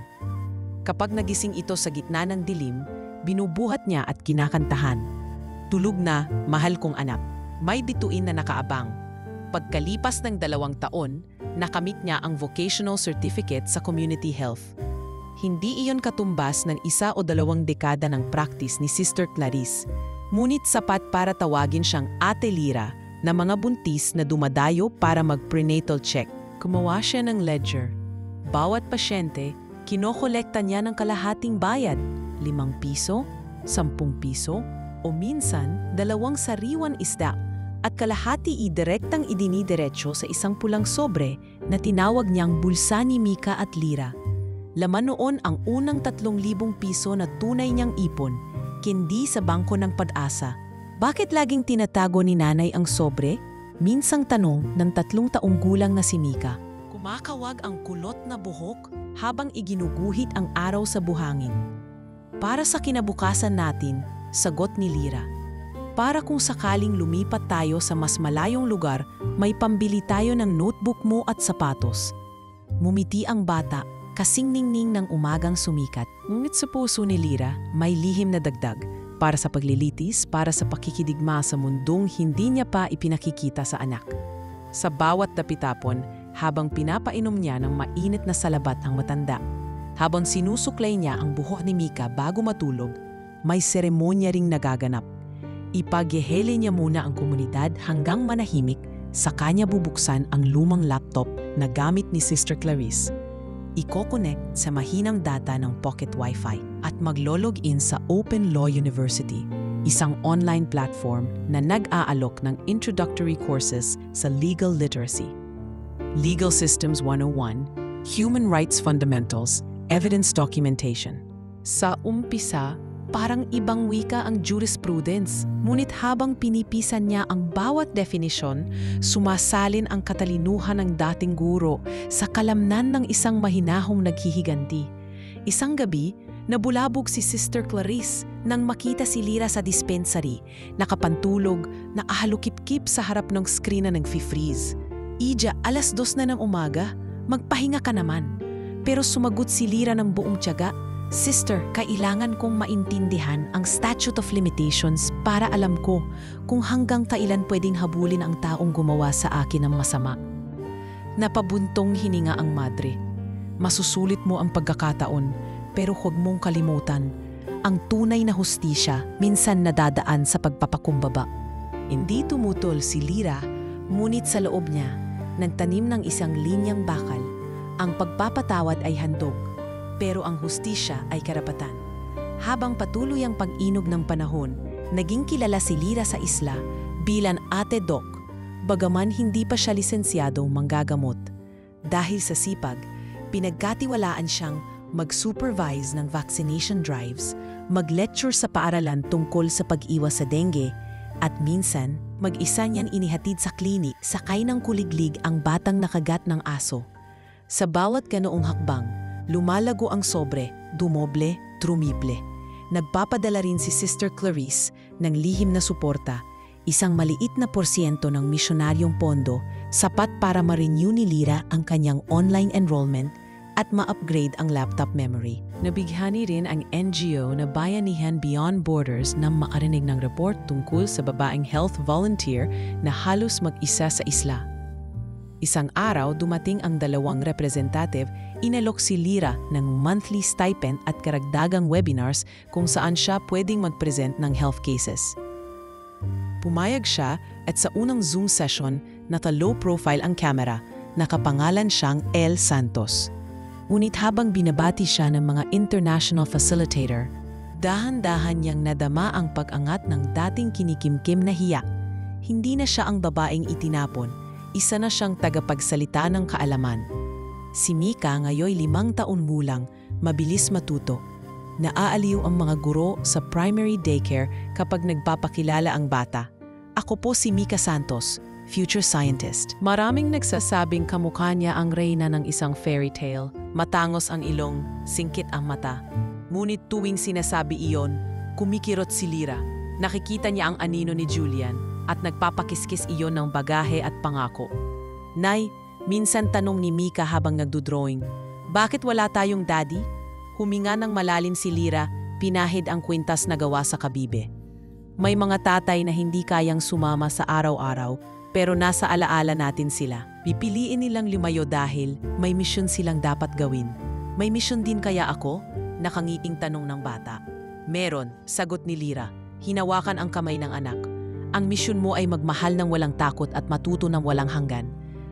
Kapag nagising ito sa gitna ng dilim, binubuhat niya at kinakantahan. Tulog na, mahal kong anak. May bituin na nakaabang. Pagkalipas ng 2 taon, nakamit niya ang vocational certificate sa community health. Hindi iyon katumbas ng 1 o 2 dekada ng practice ni Sister Clarice, ngunit sapat para tawagin siyang Ate Lira na mga buntis na dumadayo para mag-prenatal check. Gumawa siya ng ledger. Bawat pasyente, kinokolekta niya ng kalahating bayad, 5 piso, 10 piso, o minsan 2 sariwang isda, at kalahati direktang idinidiretso sa isang pulang sobre na tinawag niyang bulsa ni Mika at Lira. Laman noon ang unang 3,000 piso na tunay niyang ipon, kindi sa bangko ng Pag-asa. Bakit laging tinatago ni nanay ang sobre? Minsang tanong ng 3 taong gulang na si Mika. Kumakawag ang kulot na buhok habang iginuguhit ang araw sa buhangin. Para sa kinabukasan natin, sagot ni Lira. Para kung sakaling lumipat tayo sa mas malayong lugar, may pambili tayo ng notebook mo at sapatos. Mumiti ang bata, kasing ningning ng umagang sumikat. Ngunit sa puso ni Lira, may lihim na dagdag. Para sa paglilitis, para sa pakikidigma sa mundong hindi niya pa ipinakikita sa anak. Sa bawat dapitapon, habang pinapainom niya ng mainit na salabat ang matanda, habang sinusuklay niya ang buhok ni Mika bago matulog, may seremonya ring nagaganap. Ipaghehele niya muna ang komunidad hanggang manahimik, sa kanya bubuksan ang lumang laptop na gamit ni Sister Clarice. Iko-connect sa mahinang data ng pocket wifi at maglo-login sa Open Law University, isang online platform na nag-aalok ng introductory courses sa legal literacy. Legal Systems 101, Human Rights Fundamentals, Evidence Documentation. Sa umpisa, parang ibang wika ang jurisprudence, ngunit habang pinipisan niya ang bawat definisyon, sumasalin ang katalinuhan ng dating guro sa kalamnan ng isang mahinahong naghihiganti. Isang gabi, nabulabog si Sister Clarice nang makita si Lira sa dispensary, nakapantulog, nakahalukip-kip sa harap ng screen na nag-freeze. Ija, 2:00 na ng umaga, magpahinga ka naman. Pero sumagot si Lira ng buong tiyaga, Sister, kailangan kong maintindihan ang statute of limitations para alam ko kung hanggang kailan pwedeng habulin ang taong gumawa sa akin ng masama. Napabuntong hininga ang madre. Masusulit mo ang pagkakataon, pero huwag mong kalimutan, ang tunay na hustisya minsan nadadaan sa pagpapakumbaba. Hindi tumutol si Lira, ngunit sa loob niya, nagtanim ng isang linyang bakal. Ang pagpapatawad ay handog, pero ang hustisya ay karapatan. Habang patuloy ang pag-inog ng panahon, naging kilala si Lira sa isla bilang Ate Doc, bagaman hindi pa siya lisensyadong manggagamot. Dahil sa sipag, pinagkatiwalaan siyang mag-supervise ng vaccination drives, mag-lecture sa paaralan tungkol sa pag-iwas sa dengue, at minsan, mag-isa niyang inihatid sa klinik sakay ng kuliglig ang batang nakagat ng aso. Sa bawat ganoong hakbang, lumalago ang sobre, dumoble, trumible. Nagpapadala rin si Sister Clarice ng lihim na suporta, isang maliit na porsyento ng misyonaryong pondo, sapat para ma-renew ni Lira ang kanyang online enrollment at ma-upgrade ang laptop memory. Nabighani rin ang NGO na Bayanihan Beyond Borders nang makarinig ng report tungkol sa babaeng health volunteer na halos mag-isa sa isla. Isang araw, dumating ang 2 representative, inalok si Lira ng monthly stipend at karagdagang webinars kung saan siya pwedeng mag-present ng health cases. Pumayag siya at sa unang Zoom session, naka-low profile ang camera, nakapangalan siyang El Santos. Ngunit habang binabati siya ng mga international facilitator, dahan-dahan niyang nadama ang pag-angat ng dating kinikimkim na hiya. Hindi na siya ang babaeng itinapon, isa na siyang tagapagsalita ng kaalaman. Si Mika ngayoy 5 taon gulang, mabilis matuto. Naaaliw ang mga guro sa primary daycare kapag nagpapakilala ang bata. Ako po si Mika Santos, future scientist. Maraming nagsasabing kamukha niya ang reyna ng isang fairy tale. Matangos ang ilong, singkit ang mata. Ngunit tuwing sinasabi iyon, kumikirot si Lira. Nakikita niya ang anino ni Julian at nagpapakiskis iyon ng bagahe at pangako. Nay, Minsan tanong ni Mika habang nagdodrawing, bakit wala tayong daddy? Huminga ng malalim si Lira, pinahid ang kwintas na gawa sa kabibe. May mga tatay na hindi kayang sumama sa araw-araw, pero nasa alaala natin sila. Pipiliin nilang lumayo dahil may misyon silang dapat gawin. May misyon din kaya ako? Nakangiting tanong ng bata. Meron, sagot ni Lira. Hinawakan ang kamay ng anak. Ang misyon mo ay magmahal ng walang takot at matuto ng walang hanggan.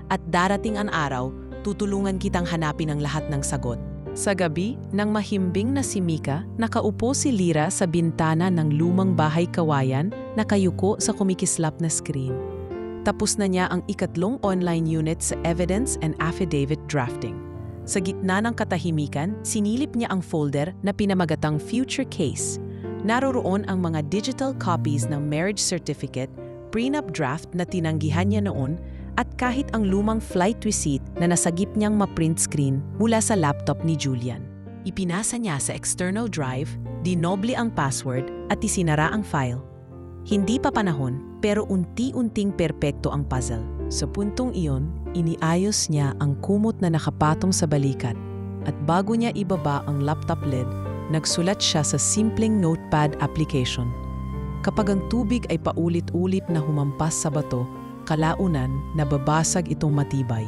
At darating ang araw, tutulungan kitang hanapin ang lahat ng sagot. Sa gabi, nang mahimbing na si Mika, nakaupo si Lira sa bintana ng lumang bahay kawayan, nakayuko sa kumikislap na screen. Tapos na niya ang ikatlong online unit sa evidence and affidavit drafting. Sa gitna ng katahimikan, sinilip niya ang folder na pinamagatang future case. Naroroon ang mga digital copies ng marriage certificate, prenup draft na tinanggihan niya noon, at kahit ang lumang flight receipt na nasagip niyang ma-print screen mula sa laptop ni Julian. Ipinasa niya sa external drive, dinoble ang password at isinara ang file. Hindi pa panahon, pero unti-unting perpekto ang puzzle. Sa puntong iyon, iniayos niya ang kumot na nakapatong sa balikat. At bago niya ibaba ang laptop lid, nagsulat siya sa simpleng notepad application. Kapag ang tubig ay paulit-ulit na humampas sa bato, kalaunan nababasag itong matibay.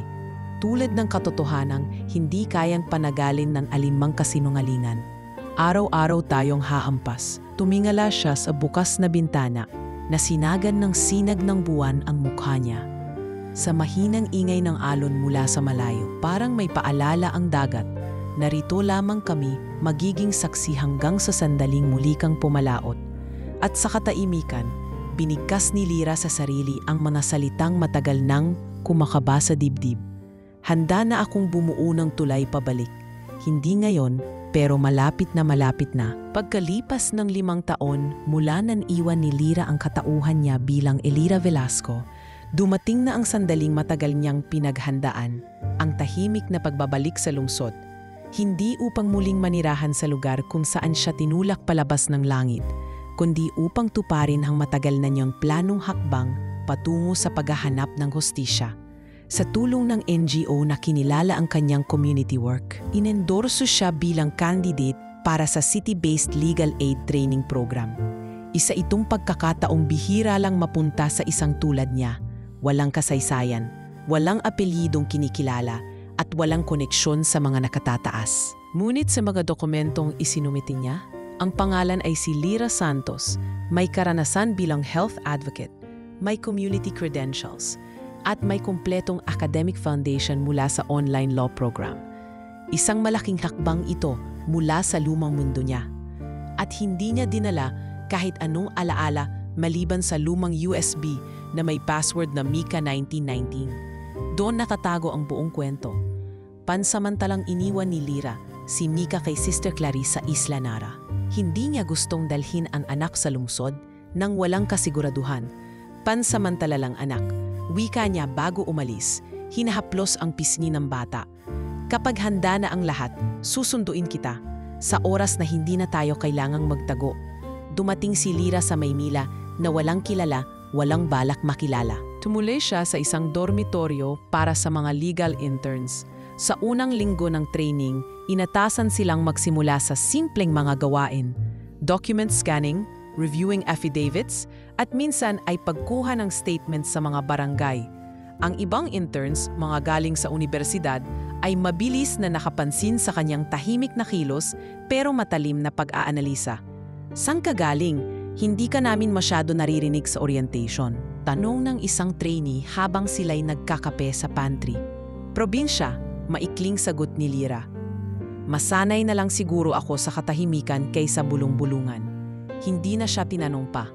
Tulad ng katotohanang hindi kayang panagalin ng alimang kasinungalingan. Araw-araw tayong hahampas. Tumingala siya sa bukas na bintana na sinagan ng sinag ng buwan ang mukha niya. Sa mahinang ingay ng alon mula sa malayo, parang may paalala ang dagat. Narito lamang kami, magiging saksi hanggang sa sandaling muli kang pumalaot. At sa kataimikan, binigkas ni Lira sa sarili ang mga salitang matagal nang kumakaba sa dibdib. Handa na akong bumuo ng tulay pabalik. Hindi ngayon, pero malapit na. Pagkalipas ng 5 taon mula nang iwan ni Lira ang katauhan niya bilang Elira Velasco, dumating na ang sandaling matagal niyang pinaghandaan, ang tahimik na pagbabalik sa lungsod. Hindi upang muling manirahan sa lugar kung saan siya tinulak palabas ng langit, kundi upang tuparin ang matagal na niyang planong hakbang patungo sa paghahanap ng hustisya. Sa tulong ng NGO na kinilala ang kanyang community work, inendorso siya bilang candidate para sa city-based legal aid training program. Isa itong pagkakataong bihira lang mapunta sa isang tulad niya. Walang kasaysayan, walang apelyidong kinikilala, at walang koneksyon sa mga nakatataas. Ngunit sa mga dokumentong isinumiti niya, ang pangalan ay si Lira Santos, may karanasan bilang health advocate, may community credentials, at may kumpletong academic foundation mula sa online law program. Isang malaking hakbang ito mula sa lumang mundo niya. At hindi niya dinala kahit anong alaala maliban sa lumang USB na may password na Mika 1919. Doon natatago ang buong kwento. Pansamantalang iniwan ni Lira si Mika kay Sister Clarice sa Isla Nara. Hindi niya gustong dalhin ang anak sa lungsod nang walang kasiguraduhan. Pansamantala lang anak, wika niya bago umalis, hinahaplos ang pisngi ng bata. Kapag handa na ang lahat, susunduin kita. Sa oras na hindi na tayo kailangang magtago. Dumating si Lira sa Maynila na walang kilala, walang balak makilala. Tumuli siya sa isang dormitoryo para sa mga legal interns. Sa unang linggo ng training, inatasan silang magsimula sa simpleng mga gawain. Document scanning, reviewing affidavits, at minsan ay pagkuha ng statements sa mga barangay. Ang ibang interns, mga galing sa universidad, ay mabilis na nakapansin sa kanyang tahimik na kilos pero matalim na pag-aanalisa. Saan ka galing? Hindi ka namin masyado naririnig sa orientation. Tanong ng isang trainee habang sila'y nagkakape sa pantry. Probinsya, maikling sagot ni Lira. Masanay na lang siguro ako sa katahimikan kaysa bulong-bulungan. Hindi na siya tinanong pa.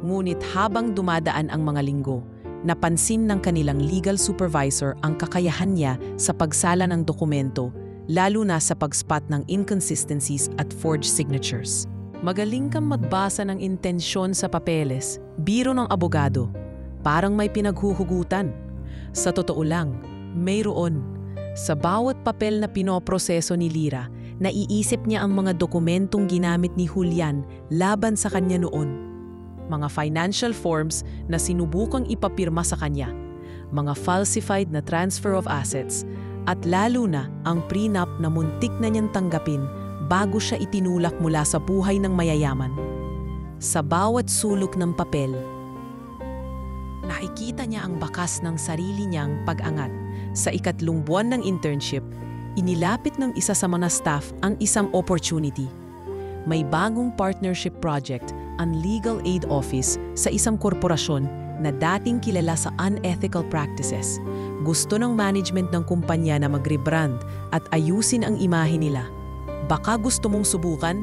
Ngunit habang dumadaan ang mga linggo, napansin ng kanilang legal supervisor ang kakayahan niya sa pagsala ng dokumento, lalo na sa pag-spot ng inconsistencies at forged signatures. Magaling kang magbasa ng intensyon sa papeles, biro ng abogado. Parang may pinaghuhugutan. Sa totoo lang, mayroon. Sa bawat papel na pinoproseso ni Lira, naiisip niya ang mga dokumentong ginamit ni Julian laban sa kanya noon. Mga financial forms na sinubukang ipapirma sa kanya. mga falsified na transfer of assets, at lalo na ang prenup na muntik na niyang tanggapin bago siya itinulak mula sa buhay ng mayayaman. Sa bawat sulok ng papel, nakikita niya ang bakas ng sarili niyang pag-angat. Sa ikatlong buwan ng internship, inilapit ng isa sa mga staff ang isang opportunity. May bagong partnership project ang Legal Aid Office sa isang korporasyon na dating kilala sa unethical practices. Gusto ng management ng kumpanya na mag-rebrand at ayusin ang imahe nila. Baka gusto mong subukan?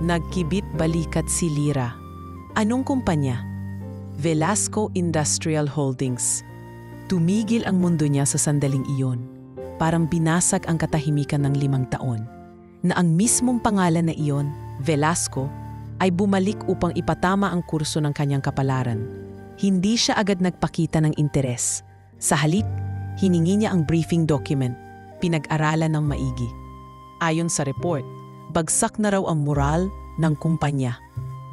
Nagkibit balikat si Lira. Anong kumpanya? Velasco Industrial Holdings. Tumigil ang mundo niya sa sandaling iyon. Parang binasag ang katahimikan ng 5 taon. Na ang mismong pangalan na iyon, Velasco, ay bumalik upang ipatama ang kurso ng kanyang kapalaran. Hindi siya agad nagpakita ng interes. Sa halip, hiningi niya ang briefing document, pinag-aralan ng maigi. Ayon sa report, bagsak na raw ang moral ng kumpanya.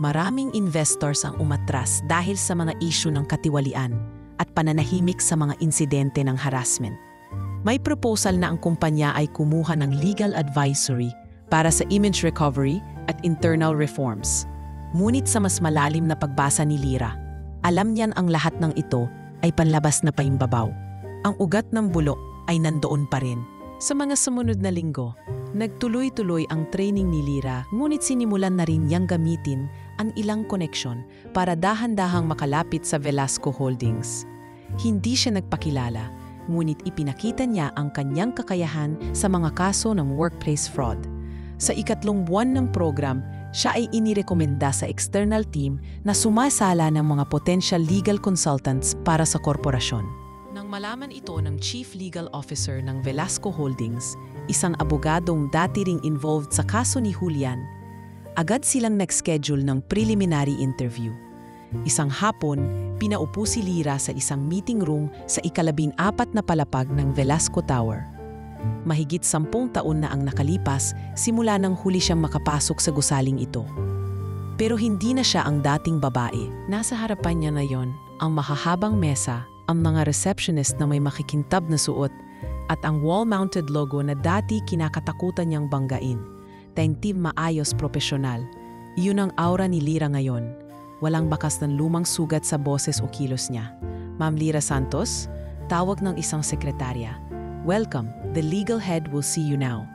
Maraming investors ang umatras dahil sa mga issue ng katiwalian at pananahimik sa mga insidente ng harassment. May proposal na ang kumpanya ay kumuha ng legal advisory para sa image recovery at internal reforms. Ngunit sa mas malalim na pagbasa ni Lira, alam niyan ang lahat ng ito ay panlabas na paimbabaw. Ang ugat ng bulok ay nandoon pa rin. Sa mga sumunod na linggo, nagtuloy-tuloy ang training ni Lira, ngunit sinimulan na rin niyang gamitin ang ilang koneksyon para dahan-dahang makalapit sa Velasco Holdings. Hindi siya nagpakilala, ngunit ipinakita niya ang kanyang kakayahan sa mga kaso ng workplace fraud. Sa ikatlong buwan ng program, siya ay inirekomenda sa external team na sumasala ng mga potential legal consultants para sa korporasyon. Nang malaman ito ng Chief Legal Officer ng Velasco Holdings, isang abogadong dati ring involved sa kaso ni Julian, agad silang nag-schedule ng preliminary interview. Isang hapon, pinaupo si Lira sa isang meeting room sa ika-14 na palapag ng Velasco Tower. Mahigit 10 taon na ang nakalipas simula nang huli siyang makapasok sa gusaling ito. Pero hindi na siya ang dating babae. Nasa harapan niya na yon ang mahahabang mesa, ang mga receptionist na may makikintab na suot, at ang wall-mounted logo na dati kinakatakutan niyang banggain. Taintim maayos profesional. Iyon ang aura ni Lira ngayon. Walang bakas ng lumang sugat sa boses o kilos niya. Ma'am Lira Santos, tawag ng isang sekretarya. Welcome, the legal head will see you now.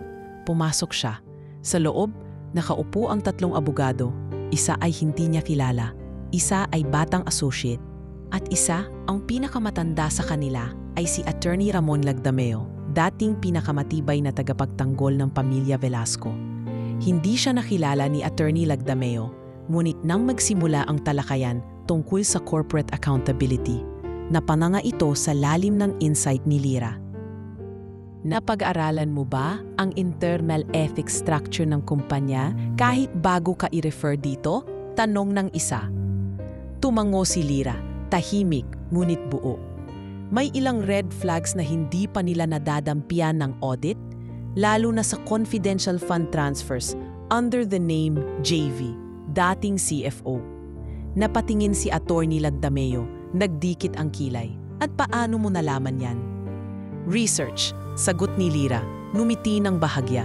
Pumasok siya. Sa loob, nakaupo ang 3 abogado. Isa ay hindi niya kilala, isa ay batang associate, at isa, ang pinakamatanda sa kanila, ay si Attorney Ramon Lagdameo, dating pinakamatibay na tagapagtanggol ng pamilya Velasco. Hindi siya nakilala ni Attorney Lagdameo, ngunit nang magsimula ang talakayan tungkol sa corporate accountability, napananga ito sa lalim ng insight ni Lira. Napag-aralan mo ba ang internal ethics structure ng kumpanya kahit bago ka i-refer dito? Tanong ng isa. Tumango si Lira, tahimik ngunit buo. May ilang red flags na hindi pa nila nadadampian ng audit, lalo na sa confidential fund transfers under the name JV, dating CFO. Napatingin si Attorney Lagdameo, nagdikit ang kilay. At paano mo nalaman yan? Research, sagot ni Lira, numiti ng bahagya.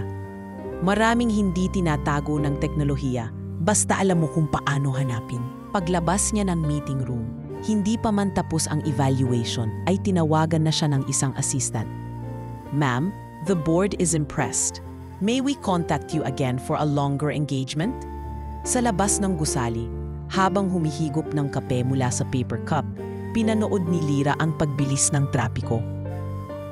Maraming hindi tinatago ng teknolohiya, basta alam mo kung paano hanapin. Paglabas niya ng meeting room, hindi pa man tapos ang evaluation ay tinawagan na siya ng isang assistant. Ma'am, the board is impressed. May we contact you again for a longer engagement? Sa labas ng gusali, habang humihigop ng kape mula sa paper cup, pinanood ni Lira ang pagbilis ng trapiko.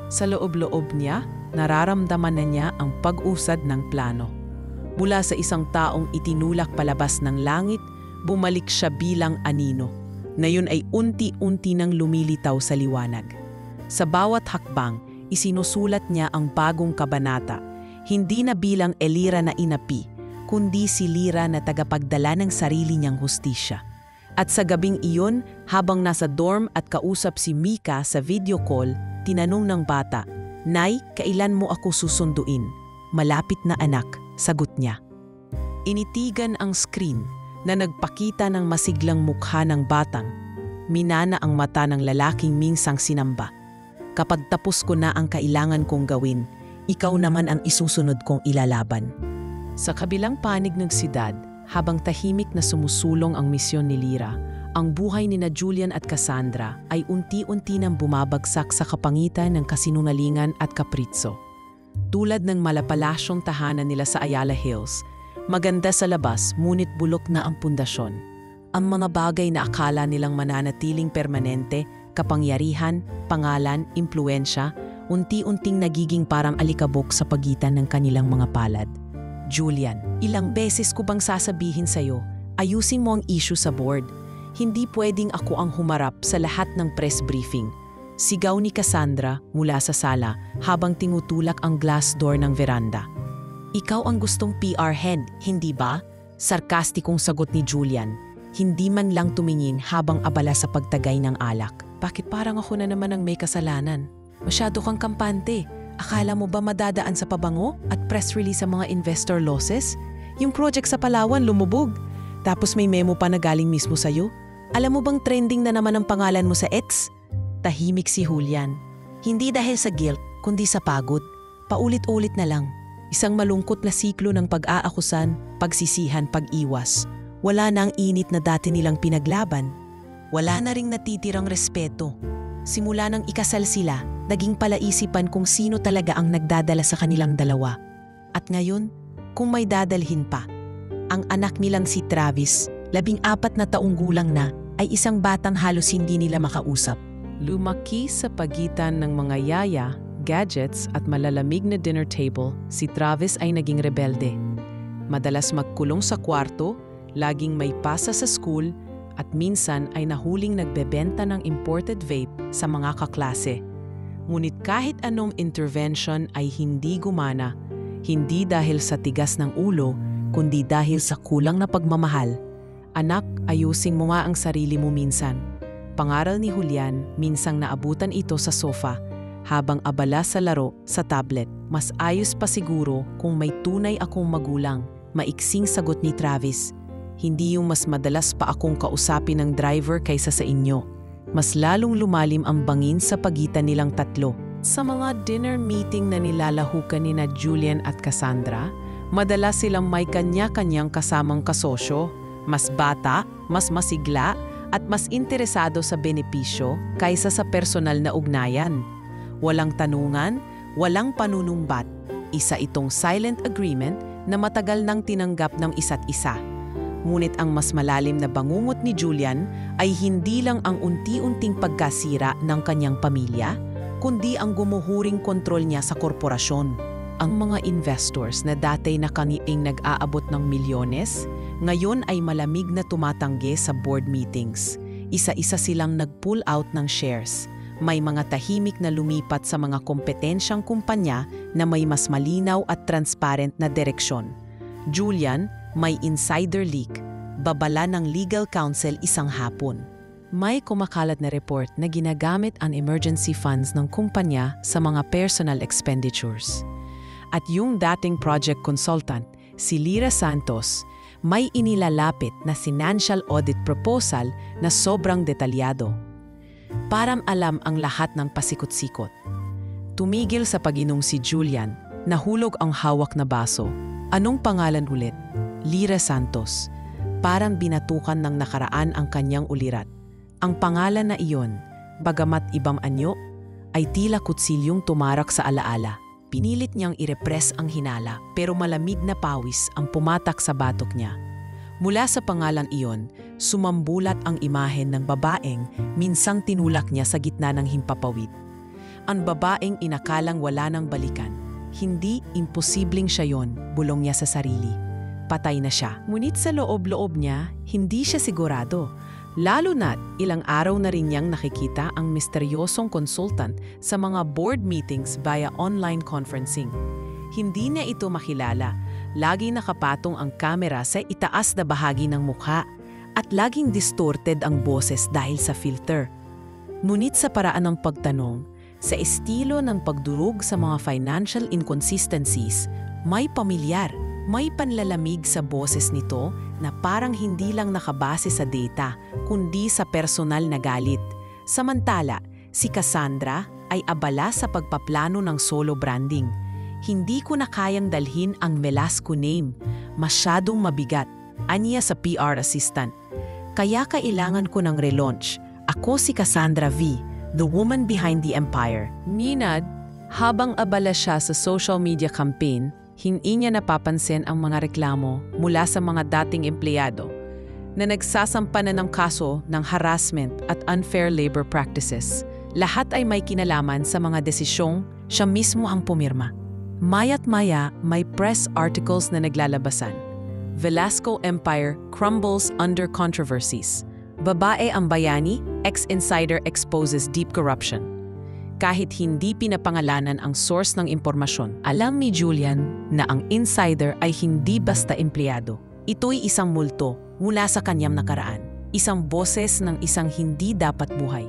Sa loob-loob niya, nararamdaman na niya ang pag-usad ng plano. Mula sa isang taong itinulak palabas ng langit, bumalik siya bilang anino. Ngayon ay unti-unti nang lumilitaw sa liwanag. Sa bawat hakbang, isinusulat niya ang bagong kabanata, hindi na bilang Elira na inapi, kundi si Lira na tagapagdala ng sarili niyang hustisya. At sa gabing iyon, habang nasa dorm at kausap si Mika sa video call, tinanong ng bata, "Nay, kailan mo ako susunduin?" "Malapit na anak," sagot niya. Initigan ang screen na nagpakita ng masiglang mukha ng batang. minana ang mata ng lalaking minsang sinamba. Kapag tapos ko na ang kailangan kong gawin, ikaw naman ang isusunod kong ilalaban. Sa kabilang panig ng siyudad, habang tahimik na sumusulong ang misyon ni Lyra, ang buhay ni Julian at Cassandra ay unti-unti nang bumabagsak sa kapangitan ng kasinungalingan at kapritso. Tulad ng malapalasyong tahanan nila sa Ayala Hills, maganda sa labas ngunit bulok na ang pundasyon. Ang mga bagay na akala nilang mananatiling permanente, kapangyarihan, pangalan, impluensya, unti-unting nagiging parang alikabok sa pagitan ng kanilang mga palad. Julian, ilang beses ko bang sasabihin sa'yo, ayusin mo ang issue sa board. Hindi pwedeng ako ang humarap sa lahat ng press briefing. Sigaw ni Cassandra mula sa sala habang tinutulak ang glass door ng veranda. Ikaw ang gustong PR head, hindi ba? Sarkastikong sagot ni Julian. Hindi man lang tumingin habang abala sa pagtagay ng alak. Bakit parang ako na naman ang may kasalanan? Masyado kang kampante. Akala mo ba madadaan sa pabango at press release sa mga investor losses? Yung project sa Palawan lumubog. Tapos may memo pa na galing mismo sa'yo. Alam mo bang trending na naman ang pangalan mo sa X? Tahimik si Julian. Hindi dahil sa guilt, kundi sa pagod. Paulit-ulit na lang. Isang malungkot na siklo ng pag-aakusan, pagsisihan, pag-iwas. Wala na ang init na dati nilang pinaglaban. Wala na ring natitirang respeto. Simula nang ikasal sila, naging palaisipan kung sino talaga ang nagdadala sa kanilang dalawa. At ngayon, kung may dadalhin pa, ang anak nilang si Travis, 14 na taong gulang na, ay isang batang halos hindi nila makausap. Lumaki sa pagitan ng mga yaya, gadgets at malalamig na dinner table, si Travis ay naging rebelde. Madalas magkulong sa kwarto, laging may pasa sa school, at minsan ay nahuling nagbebenta ng imported vape sa mga kaklase. Ngunit kahit anong intervention ay hindi gumana, hindi dahil sa tigas ng ulo, kundi dahil sa kulang na pagmamahal. Anak, ayusin mo nga ang sarili mo minsan. Pangaral ni Julian, minsang naabutan ito sa sofa, habang abala sa laro sa tablet. Mas ayos pa siguro kung may tunay akong magulang, maiksing sagot ni Travis. Hindi yung mas madalas pa akong kausapin ng driver kaysa sa inyo. Mas lalong lumalim ang bangin sa pagitan nilang tatlo. Sa mga dinner meeting na nilalahukan ni Julian at Cassandra, madalas silang may kanya-kanyang kasamang kasosyo, mas bata, mas masigla, at mas interesado sa benepisyo kaysa sa personal na ugnayan. Walang tanungan, walang panunumbat. Isa itong silent agreement na matagal nang tinanggap ng isa't isa. Ngunit ang mas malalim na bangungot ni Julian ay hindi lang ang unti-unting pagkasira ng kanyang pamilya, kundi ang gumuhuring kontrol niya sa korporasyon. Ang mga investors na dati nakaniing nag-aabot ng milyones, ngayon ay malamig na tumatanggi sa board meetings. Isa-isa silang nag-pull out ng shares. May mga tahimik na lumipat sa mga kompetensyang kumpanya na may mas malinaw at transparent na direksyon. Julian, may insider leak, babala ng legal counsel isang hapon. May kumakalat na report na ginagamit ang emergency funds ng kumpanya sa mga personal expenditures. At yung dating project consultant, si Lyra Santos, may inilalapit na financial audit proposal na sobrang detalyado. Parang alam ang lahat ng pasikot-sikot. Tumigil sa pag-inom si Julian, nahulog ang hawak na baso. Anong pangalan ulit? Lyra Santos. Parang binatukan ng nakaraan ang kanyang ulirat. Ang pangalan na iyon, bagamat ibang anyo, ay tila kutsilyong tumarak sa alaala. Pinilit niyang i-repress ang hinala pero malamig na pawis ang pumatak sa batok niya. Mula sa pangalang iyon, sumambulat ang imahen ng babaeng minsang tinulak niya sa gitna ng himpapawid. Ang babaeng inakalang wala nang balikan. Hindi imposibleng siya yon, bulong niya sa sarili. Patay na siya. Ngunit sa loob-loob niya, hindi siya sigurado. Lalo na't ilang araw na rin niyang nakikita ang misteryosong consultant sa mga board meetings via online conferencing. Hindi niya ito makilala. Lagi nakapatong ang kamera sa itaas na bahagi ng mukha at laging distorted ang boses dahil sa filter. Ngunit sa paraan ng pagtanong, sa estilo ng pagdurog sa mga financial inconsistencies, may pamilyar, May panlalamig sa boses nito na parang hindi lang nakabase sa data, kundi sa personal na galit. Samantala, si Cassandra ay abala sa pagpaplano ng solo branding. Hindi ko na kayang dalhin ang Velasco name. Masyadong mabigat, aniya sa PR assistant. Kaya kailangan ko ng relaunch. Ako si Cassandra V, the woman behind the empire. Ninad, habang abala siya sa social media campaign, hindi niya napapansin ang mga reklamo mula sa mga dating empleyado na nagsasampa na ng kaso ng harassment at unfair labor practices. Lahat ay may kinalaman sa mga desisyong siya mismo ang pumirma. Maya't maya, may press articles na naglalabasan. Velasco Empire crumbles under controversies. Babae ang bayani, ex-insider exposes deep corruption. Kahit hindi pinapangalanan ang source ng impormasyon, alam ni Julian na ang insider ay hindi basta empleyado. Ito'y isang multo mula sa kanyang nakaraan, isang boses ng isang hindi dapat buhay.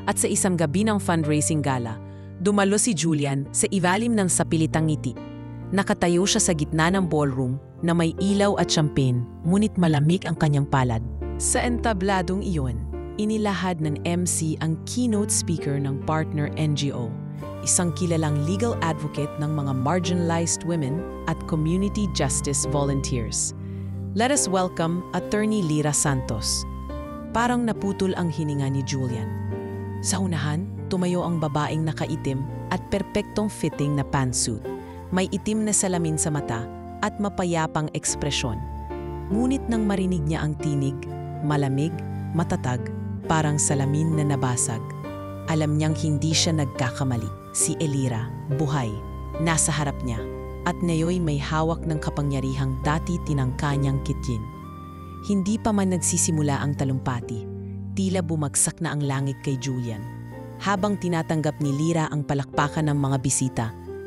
At sa isang gabi ng fundraising gala, dumalo si Julian sa ilalim ng sapilitang ngiti. Nakatayo siya sa gitna ng ballroom na may ilaw at champagne, ngunit malamig ang kanyang palad. Sa entabladong iyon, inilahad ng MC ang keynote speaker ng partner NGO, isang kilalang legal advocate ng mga marginalized women at community justice volunteers. Let us welcome Attorney Lyra Santos. Parang naputol ang hininga ni Julian. Sa unahan, tumayo ang babaeng nakaitim at perpektong fitting na pantsuit. May itim na salamin sa mata at mapayapang ekspresyon. Ngunit nang marinig niya ang tinig, malamig, matatag, parang salamin na nabasag. Alam niyang hindi siya nagkakamali. Si Elira, buhay, nasa harap niya, at ngayon may hawak ng kapangyarihang dati tinangka niyang kityin. Hindi pa man nagsisimula ang talumpati, tila bumagsak na ang langit kay Julian. Habang tinatanggap ni Lyra ang palakpakan ng mga bisita,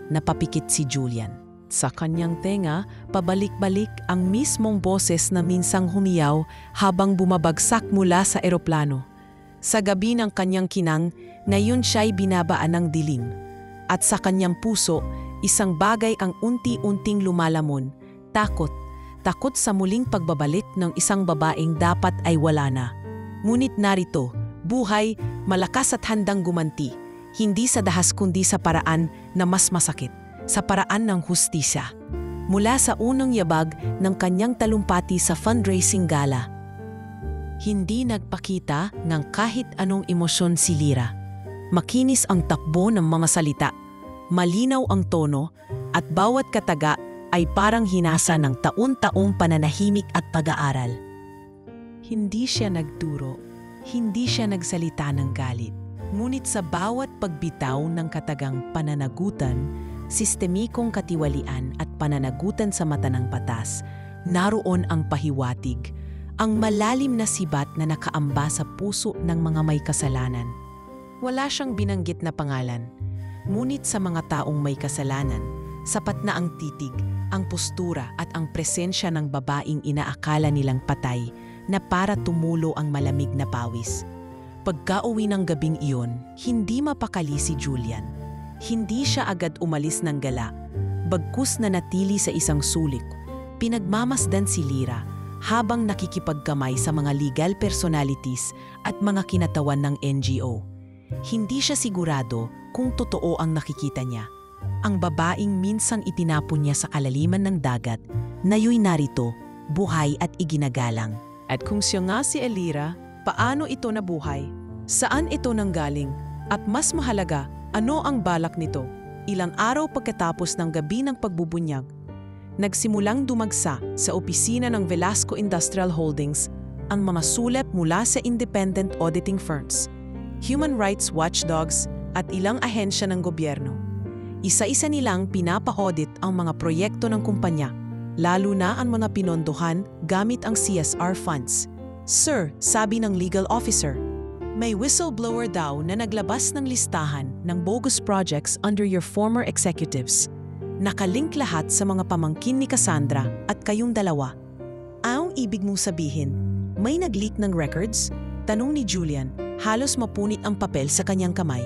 napapikit si Julian. Sa kanyang tenga, pabalik-balik ang mismong boses na minsang humiyaw habang bumabagsak mula sa eroplano. Sa gabi ng kanyang kinang, ngayon siya'y binabaan ng dilim. At sa kanyang puso, isang bagay ang unti-unting lumalamon, takot. Takot sa muling pagbabalik ng isang babaeng dapat ay wala na. Ngunit narito, buhay, malakas at handang gumanti. Hindi sa dahas kundi sa paraan na mas masakit, sa paraan ng hustisya. Mula sa unang yabag ng kanyang talumpati sa fundraising gala, hindi nagpakita ng kahit anong emosyon si Lyra. Makinis ang takbo ng mga salita, malinaw ang tono, at bawat kataga ay parang hinasa ng taon-taong pananahimik at pag-aaral. Hindi siya nagturo, hindi siya nagsalita ng galit. Ngunit sa bawat pagbitaw ng katagang pananagutan, sistemikong katiwalian at pananagutan sa mata ng batas, naroon ang pahiwatig, ang malalim na sibat na nakaamba sa puso ng mga may kasalanan. Wala siyang binanggit na pangalan, ngunit sa mga taong may kasalanan, sapat na ang titig, ang postura at ang presensya ng babaeng inaakala nilang patay na para tumulo ang malamig na pawis. Pagka-uwi ng gabing iyon, hindi mapakali si Julian. Hindi siya agad umalis ng gala, bagkus na natili sa isang sulik. Pinagmamasdan si Lyra habang nakikipagkamay sa mga legal personalities at mga kinatawan ng NGO. Hindi siya sigurado kung totoo ang nakikita niya. Ang babaeng minsang itinapon niya sa kalaliman ng dagat, nayo'y narito, buhay at iginagalang. At kung siya nga si Elira, paano ito nabuhay? Saan ito nanggaling? At mas mahalaga, ano ang balak nito? Ilang araw pagkatapos ng gabi ng pagbubunyag, nagsimulang dumagsa sa opisina ng Velasco Industrial Holdings ang mga sulat mula sa independent auditing firms, human rights watchdogs at ilang ahensya ng gobyerno. Isa-isa nilang pinapa-audit ang mga proyekto ng kumpanya, lalo na ang mga pinondohan gamit ang CSR funds. Sir, sabi ng legal officer, may whistleblower daw na naglabas ng listahan ng bogus projects under your former executives. Nakalink lahat sa mga pamangkin ni Cassandra at kayong dalawa. Anong ibig mong sabihin? May nag-leak ng records? Tanong ni Julian, halos mapunit ang papel sa kanyang kamay.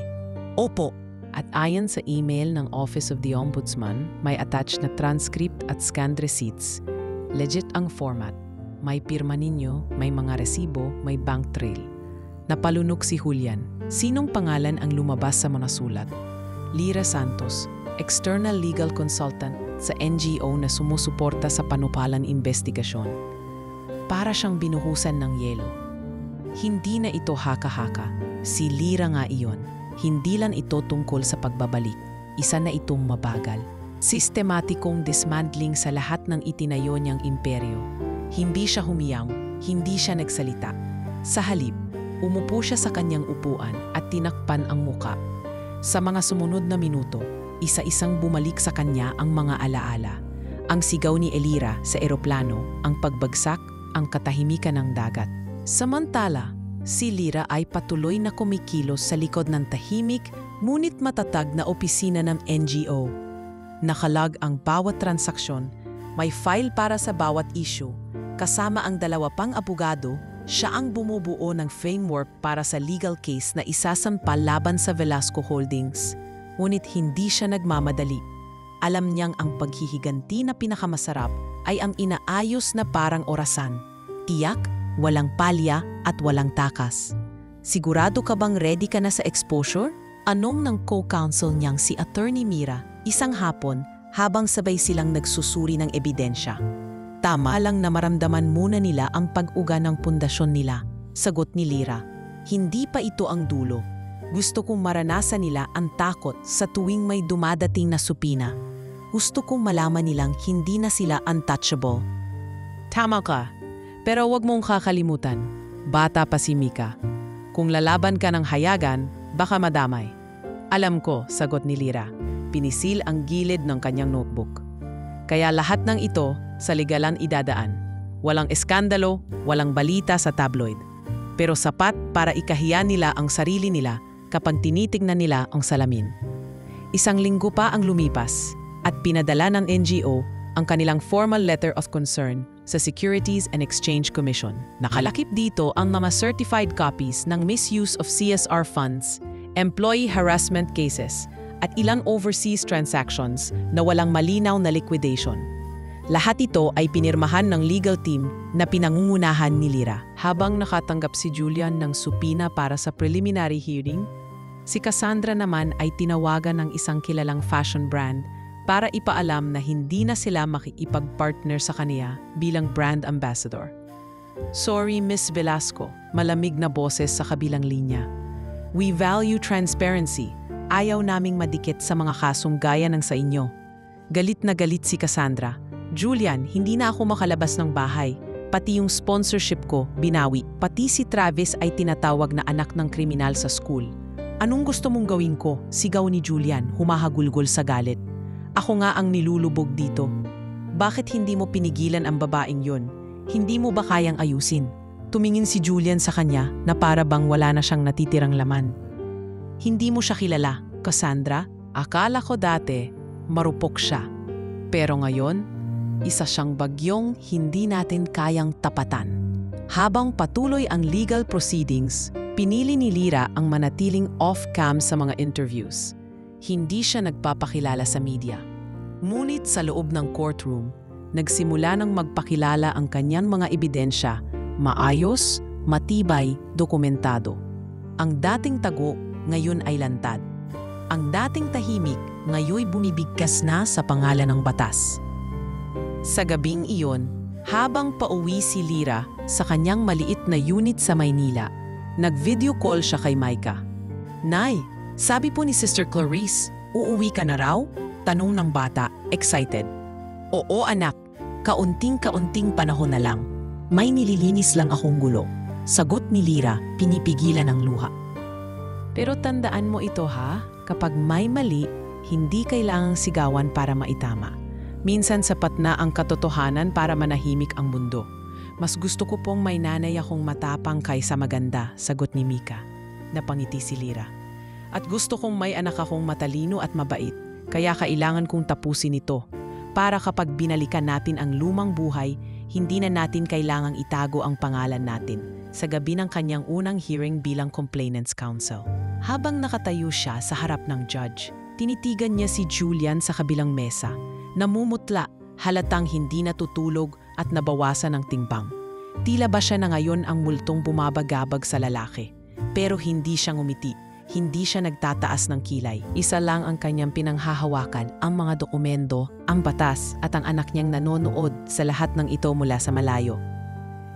Opo. At ayon sa email ng Office of the Ombudsman, may attached na transcript at scanned receipts. Legit ang format. May pirma ninyo, may mga resibo, may bank trail. Napalunok si Julian. Sinong pangalan ang lumabas sa mga sulat? Lira Santos, external legal consultant sa NGO na sumusuporta sa panupalang investigasyon. Para siyang binuhusan ng yelo. Hindi na ito haka-haka. Si Lira nga iyon. Hindi lang ito tungkol sa pagbabalik. Isa na itong mabagal. Sistematikong dismantling sa lahat ng itinayo niyang imperyo. Hindi siya humiyaw, hindi siya nagsalita. Sa halip, umupo siya sa kanyang upuan at tinakpan ang muka. Sa mga sumunod na minuto, isa-isang bumalik sa kanya ang mga alaala. Ang sigaw ni Elira sa eroplano, ang pagbagsak, ang katahimikan ng dagat. Samantala, si Lira ay patuloy na kumikilos sa likod ng tahimik ngunit matatag na opisina ng NGO. Nakalag ang bawat transaksyon, may file para sa bawat issue. Kasama ang 2 pang abogado, siya ang bumubuo ng framework para sa legal case na isasampal laban sa Velasco Holdings. Ngunit hindi siya nagmamadali. Alam niyang ang paghihiganti na pinakamasarap ay ang inaayos na parang orasan. Tiyak, walang palya at walang takas. Sigurado ka bang ready ka na sa exposure? Anong ng co-counsel niyang si Attorney Mira isang hapon habang sabay silang nagsusuri ng ebidensya. Tama lang na maramdaman muna nila ang pag-uga ng pundasyon nila, sagot ni Lira. Hindi pa ito ang dulo. Gusto kong maranasan nila ang takot sa tuwing may dumadating na supina. Gusto kong malaman nilang hindi na sila untouchable. Tama ka, pero wag mong kakalimutan. Bata pa si Mika. Kung lalaban ka ng hayagan, baka madamay. Alam ko, sagot ni Lira. Pinisil ang gilid ng kanyang notebook. Kaya lahat ng ito sa legalan idadaan. Walang eskandalo, walang balita sa tabloid. Pero sapat para ikahiya nila ang sarili nila kapag tinitignan nila ang salamin. 1 linggo pa ang lumipas at pinadala ng NGO ang kanilang formal letter of concern sa Securities and Exchange Commission. Nakalakip dito ang mga certified copies ng misuse of CSR funds, employee harassment cases, at ilang overseas transactions na walang malinaw na liquidation. Lahat ito ay pinirmahan ng legal team na pinangungunahan ni Lira. Habang nakatanggap si Julian ng supina para sa preliminary hearing, si Cassandra naman ay tinawagan ng isang kilalang fashion brand para ipaalam na hindi na sila makikipag-partner sa kaniya bilang brand ambassador. Sorry, Miss Velasco, malamig na boses sa kabilang linya. We value transparency. Ayaw naming madikit sa mga kasong gaya ng sa inyo. Galit na galit si Cassandra. Julian, hindi na ako makalabas ng bahay. Pati yung sponsorship ko, binawi. Pati si Travis ay tinatawag na anak ng kriminal sa school. Anong gusto mong gawin ko? Sigaw ni Julian, humahagulgol sa galit. Ako nga ang nilulubog dito. Bakit hindi mo pinigilan ang babaeng yon? Hindi mo ba kayang ayusin? Tumingin si Julian sa kanya na para bang wala na siyang natitirang laman. Hindi mo siya kilala, Cassandra. Akala ko dati, marupok siya. Pero ngayon, isa siyang bagyong hindi natin kayang tapatan. Habang patuloy ang legal proceedings, pinili ni Lira ang manatiling off-cam sa mga interviews. Hindi siya nagpapakilala sa media. Ngunit sa loob ng courtroom, nagsimula ng magpakilala ang kanyang mga ebidensya, maayos, matibay, dokumentado. Ang dating tago, ngayon ay lantad. Ang dating tahimik, ngayoy bumibigkas na sa pangalan ng batas. Sa gabing iyon, habang pauwi si Lira sa kanyang maliit na unit sa Maynila, nag-video call siya kay Micah. Nay, sabi po ni Sister Clarice, uuwi ka na raw? Tanong ng bata, excited. Oo anak, kaunting-kaunting panahon na lang. May nililinis lang akong gulo. Sagot ni Lira, pinipigilan ng luha. Pero tandaan mo ito ha, kapag may mali, hindi kailangang sigawan para maitama. Minsan sapat na ang katotohanan para manahimik ang mundo. Mas gusto ko pong may nanay akong matapang kaysa maganda, sagot ni Mika. Napangiti si Lira. At gusto kong may anak akong matalino at mabait, kaya kailangan kong tapusin ito. Para kapag binalikan natin ang lumang buhay, hindi na natin kailangang itago ang pangalan natin sa gabi ng kanyang unang hearing bilang complainants counsel. Habang nakatayo siya sa harap ng judge, tinitigan niya si Julian sa kabilang mesa. Namumutla, halatang hindi natutulog at nabawasan ng timbang. Tila ba siya na ngayon ang multong bumabagabag sa lalaki? Pero hindi siya ngumiti. Hindi siya nagtataas ng kilay. Isa lang ang kanyang pinanghahawakan, ang mga dokumento, ang batas at ang anak niyang nanonood sa lahat ng ito mula sa malayo.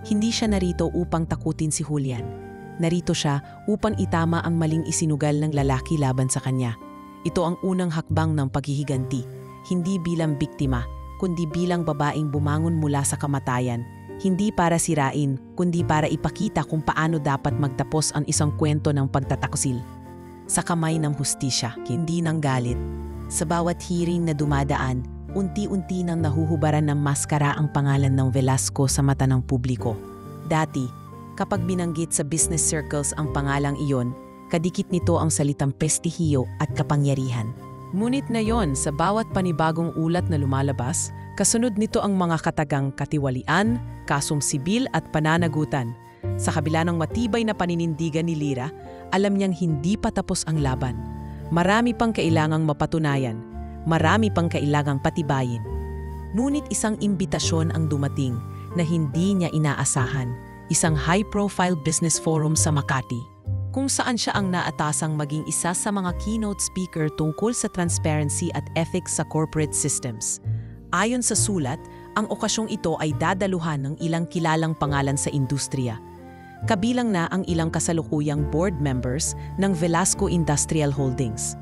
Hindi siya narito upang takutin si Julian. Narito siya upang itama ang maling isinugal ng lalaki laban sa kanya. Ito ang unang hakbang ng paghihiganti, hindi bilang biktima, kundi bilang babaeng bumangon mula sa kamatayan. Hindi para sirain, kundi para ipakita kung paano dapat magtapos ang isang kwento ng pagtataksil. Sa kamay ng hustisya, hindi ng galit. Sa bawat hearing na dumadaan, unti-unti nang nahuhubaran ng maskara ang pangalan ng Velasco sa mata ng publiko. Dati, kapag binanggit sa business circles ang pangalang iyon, kadikit nito ang salitang prestihiyo at kapangyarihan. Ngunit ngayon, sa bawat panibagong ulat na lumalabas, kasunod nito ang mga katagang katiwalian, kasong sibil at pananagutan. Sa kabila ng matibay na paninindigan ni Lira, alam niyang hindi pa tapos ang laban. Marami pang kailangang mapatunayan, marami pang kailangang patibayin. Ngunit isang imbitasyon ang dumating na hindi niya inaasahan, isang high-profile business forum sa Makati, kung saan siya ang naatasang maging isa sa mga keynote speaker tungkol sa transparency at ethics sa corporate systems. Ayon sa sulat, ang okasyong ito ay dadaluhan ng ilang kilalang pangalan sa industriya. Kabilang na ang ilang kasalukuyang board members ng Velasco Industrial Holdings.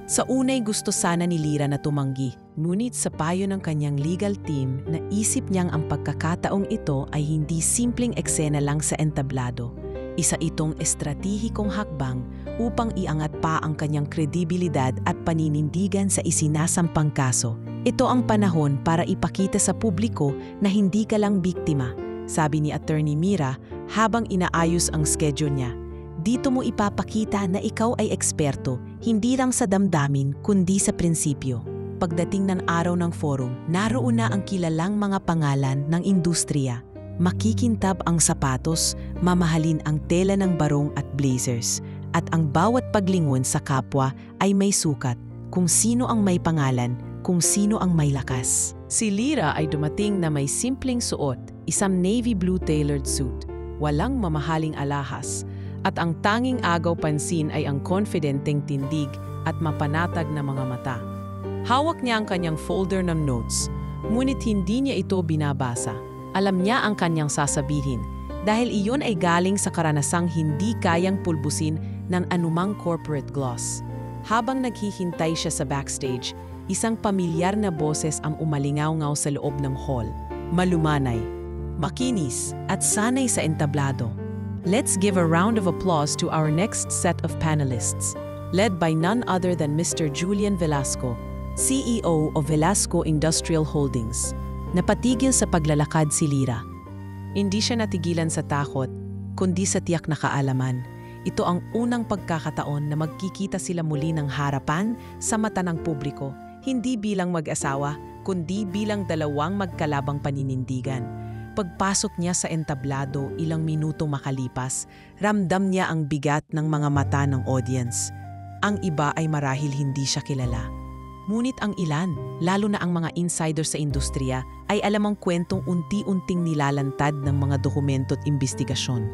Sa unay gusto sana ni Lira na tumanggi, ngunit sa payo ng kanyang legal team, naisip niyang ang pagkakataong ito ay hindi simpleng eksena lang sa entablado. Isa itong estratehikong hakbang upang iangat pa ang kanyang kredibilidad at paninindigan sa isinasampang kaso. Ito ang panahon para ipakita sa publiko na hindi ka lang biktima, sabi ni Attorney Mira habang inaayos ang schedule niya. Dito mo ipapakita na ikaw ay eksperto, hindi lang sa damdamin kundi sa prinsipyo. Pagdating ng araw ng forum, naroon na ang kilalang mga pangalan ng industriya. Makikintab ang sapatos, mamahalin ang tela ng barong at blazers, at ang bawat paglingon sa kapwa ay may sukat, kung sino ang may pangalan, kung sino ang may lakas. Si Lira ay dumating na may simpleng suot, isang navy blue tailored suit, walang mamahaling alahas, at ang tanging agaw pansin ay ang confidenteng tindig at mapanatag na mga mata. Hawak niya ang kanyang folder ng notes, ngunit hindi niya ito binabasa. Alam niya ang kanyang sasabihin dahil iyon ay galing sa karanasang hindi kayang pulbusin ng anumang corporate gloss. Habang naghihintay siya sa backstage, isang pamilyar na boses ang umalingaw-ngaw sa loob ng hall. Malumanay, makinis, at sanay sa entablado. Let's give a round of applause to our next set of panelists, led by none other than Mr. Julian Velasco, CEO of Velasco Industrial Holdings. Napatigil sa paglalakad si Lira. Hindi siya natigilan sa takot, kundi sa tiyak na kaalaman. Ito ang unang pagkakataon na magkikita sila muli ng harapan sa mata ng publiko, hindi bilang mag-asawa, kundi bilang dalawang magkalabang paninindigan. Pagpasok niya sa entablado ilang minuto makalipas, ramdam niya ang bigat ng mga mata ng audience. Ang iba ay marahil hindi siya kilala. Ngunit ang ilan, lalo na ang mga insider sa industriya, ay alam ang kwentong unti-unting nilalantad ng mga dokumento at investigasyon.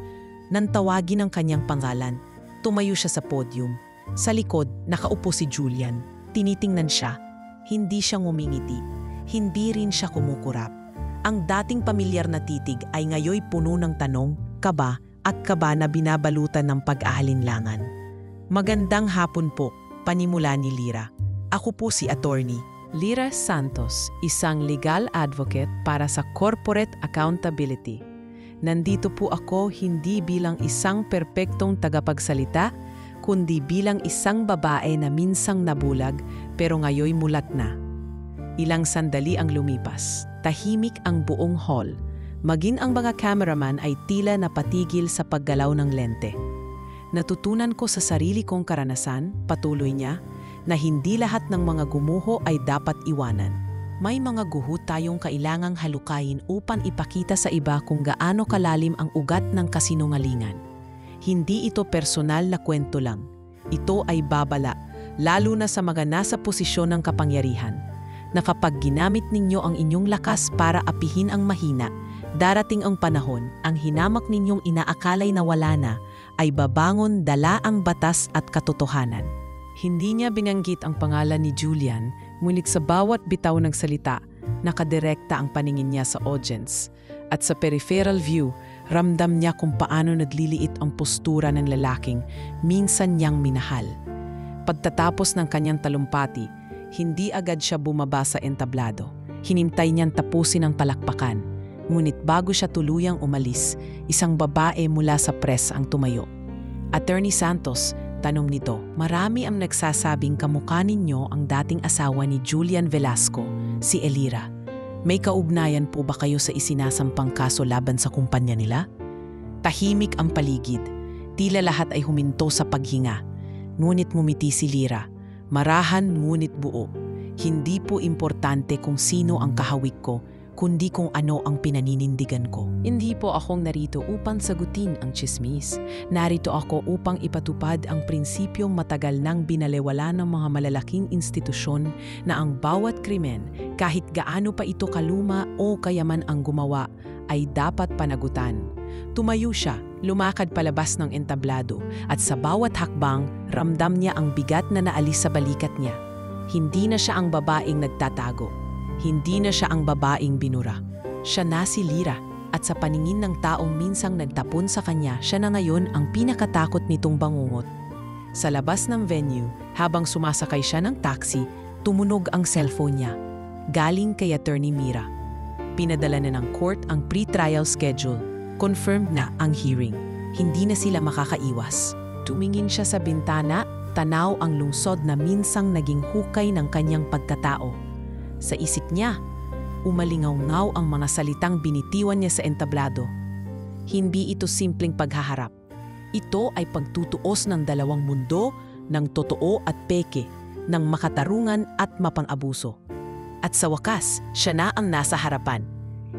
Nang tawagin ang kanyang pangalan, tumayo siya sa podium. Sa likod, nakaupo si Julian. Tinitingnan siya. Hindi siya ngumingiti. Hindi rin siya kumukurap. Ang dating pamilyar na titig ay ngayoy puno ng tanong, kaba at kaba na binabalutan ng pag-aalinlangan. Magandang hapon po, panimula ni Lira. Ako po si Attorney Lira Santos, isang legal advocate para sa corporate accountability. Nandito po ako hindi bilang isang perpektong tagapagsalita, kundi bilang isang babae na minsang nabulag pero ngayoy mulat na. Ilang sandali ang lumipas. Tahimik ang buong hall. Maging ang mga cameraman ay tila napatigil sa paggalaw ng lente. Natutunan ko sa sarili kong karanasan, patuloy niya, na hindi lahat ng mga gumuho ay dapat iwanan. May mga guho tayong kailangang halukayin upang ipakita sa iba kung gaano kalalim ang ugat ng kasinungalingan. Hindi ito personal na kwento lang. Ito ay babala, lalo na sa mga nasa posisyon ng kapangyarihan, na kapag ginamit ninyo ang inyong lakas para apihin ang mahina, darating ang panahon, ang hinamak ninyong inaakalay na wala na, ay babangon dala ang batas at katotohanan. Hindi niya binanggit ang pangalan ni Julian, ngunit sa bawat bitaw ng salita, nakadirekta ang paningin niya sa audience. At sa peripheral view, ramdam niya kung paano nagliliit ang postura ng lalaking minsan niyang minahal. Pagtatapos ng kanyang talumpati, hindi agad siya bumaba sa entablado. Hinintay niyang tapusin ang palakpakan. Ngunit bago siya tuluyang umalis, isang babae mula sa press ang tumayo. Attorney Santos, tanong nito, marami ang nagsasabing kamukha ninyo ang dating asawa ni Julian Velasco, si Elira. May kaugnayan po ba kayo sa isinasampang kaso laban sa kumpanya nila? Tahimik ang paligid. Tila lahat ay huminto sa paghinga. Ngunit ngumiti si Lira. Marahan ngunit buo. Hindi po importante kung sino ang kahawig ko, kundi kung ano ang pinaninindigan ko. Hindi po akong narito upang sagutin ang tsismis. Narito ako upang ipatupad ang prinsipyong matagal nang binalewala ng mga malalaking institusyon na ang bawat krimen, kahit gaano pa ito kaluma o kayaman ang gumawa, ay dapat panagutan. Tumayo siya, lumakad palabas ng entablado, at sa bawat hakbang, ramdam niya ang bigat na naalis sa balikat niya. Hindi na siya ang babaeng nagtatago. Hindi na siya ang babaeng binura. Siya na si Lira, at sa paningin ng taong minsang nagtapon sa kanya, siya na ngayon ang pinakatakot nitong bangungot. Sa labas ng venue, habang sumasakay siya ng taxi, tumunog ang cellphone niya. Galing kay Attorney Mira. Pinadala na ng court ang pre-trial schedule. Confirmed na ang hearing. Hindi na sila makakaiwas. Tumingin siya sa bintana, tanaw ang lungsod na minsang naging hukay ng kanyang pagkatao. Sa isip niya, umalingaw-ngaw ang mga salitang binitiwan niya sa entablado. Hindi ito simpleng paghaharap. Ito ay pagtutuos ng dalawang mundo, ng totoo at peke, ng makatarungan at mapang-abuso. At sa wakas, siya na ang nasa harapan.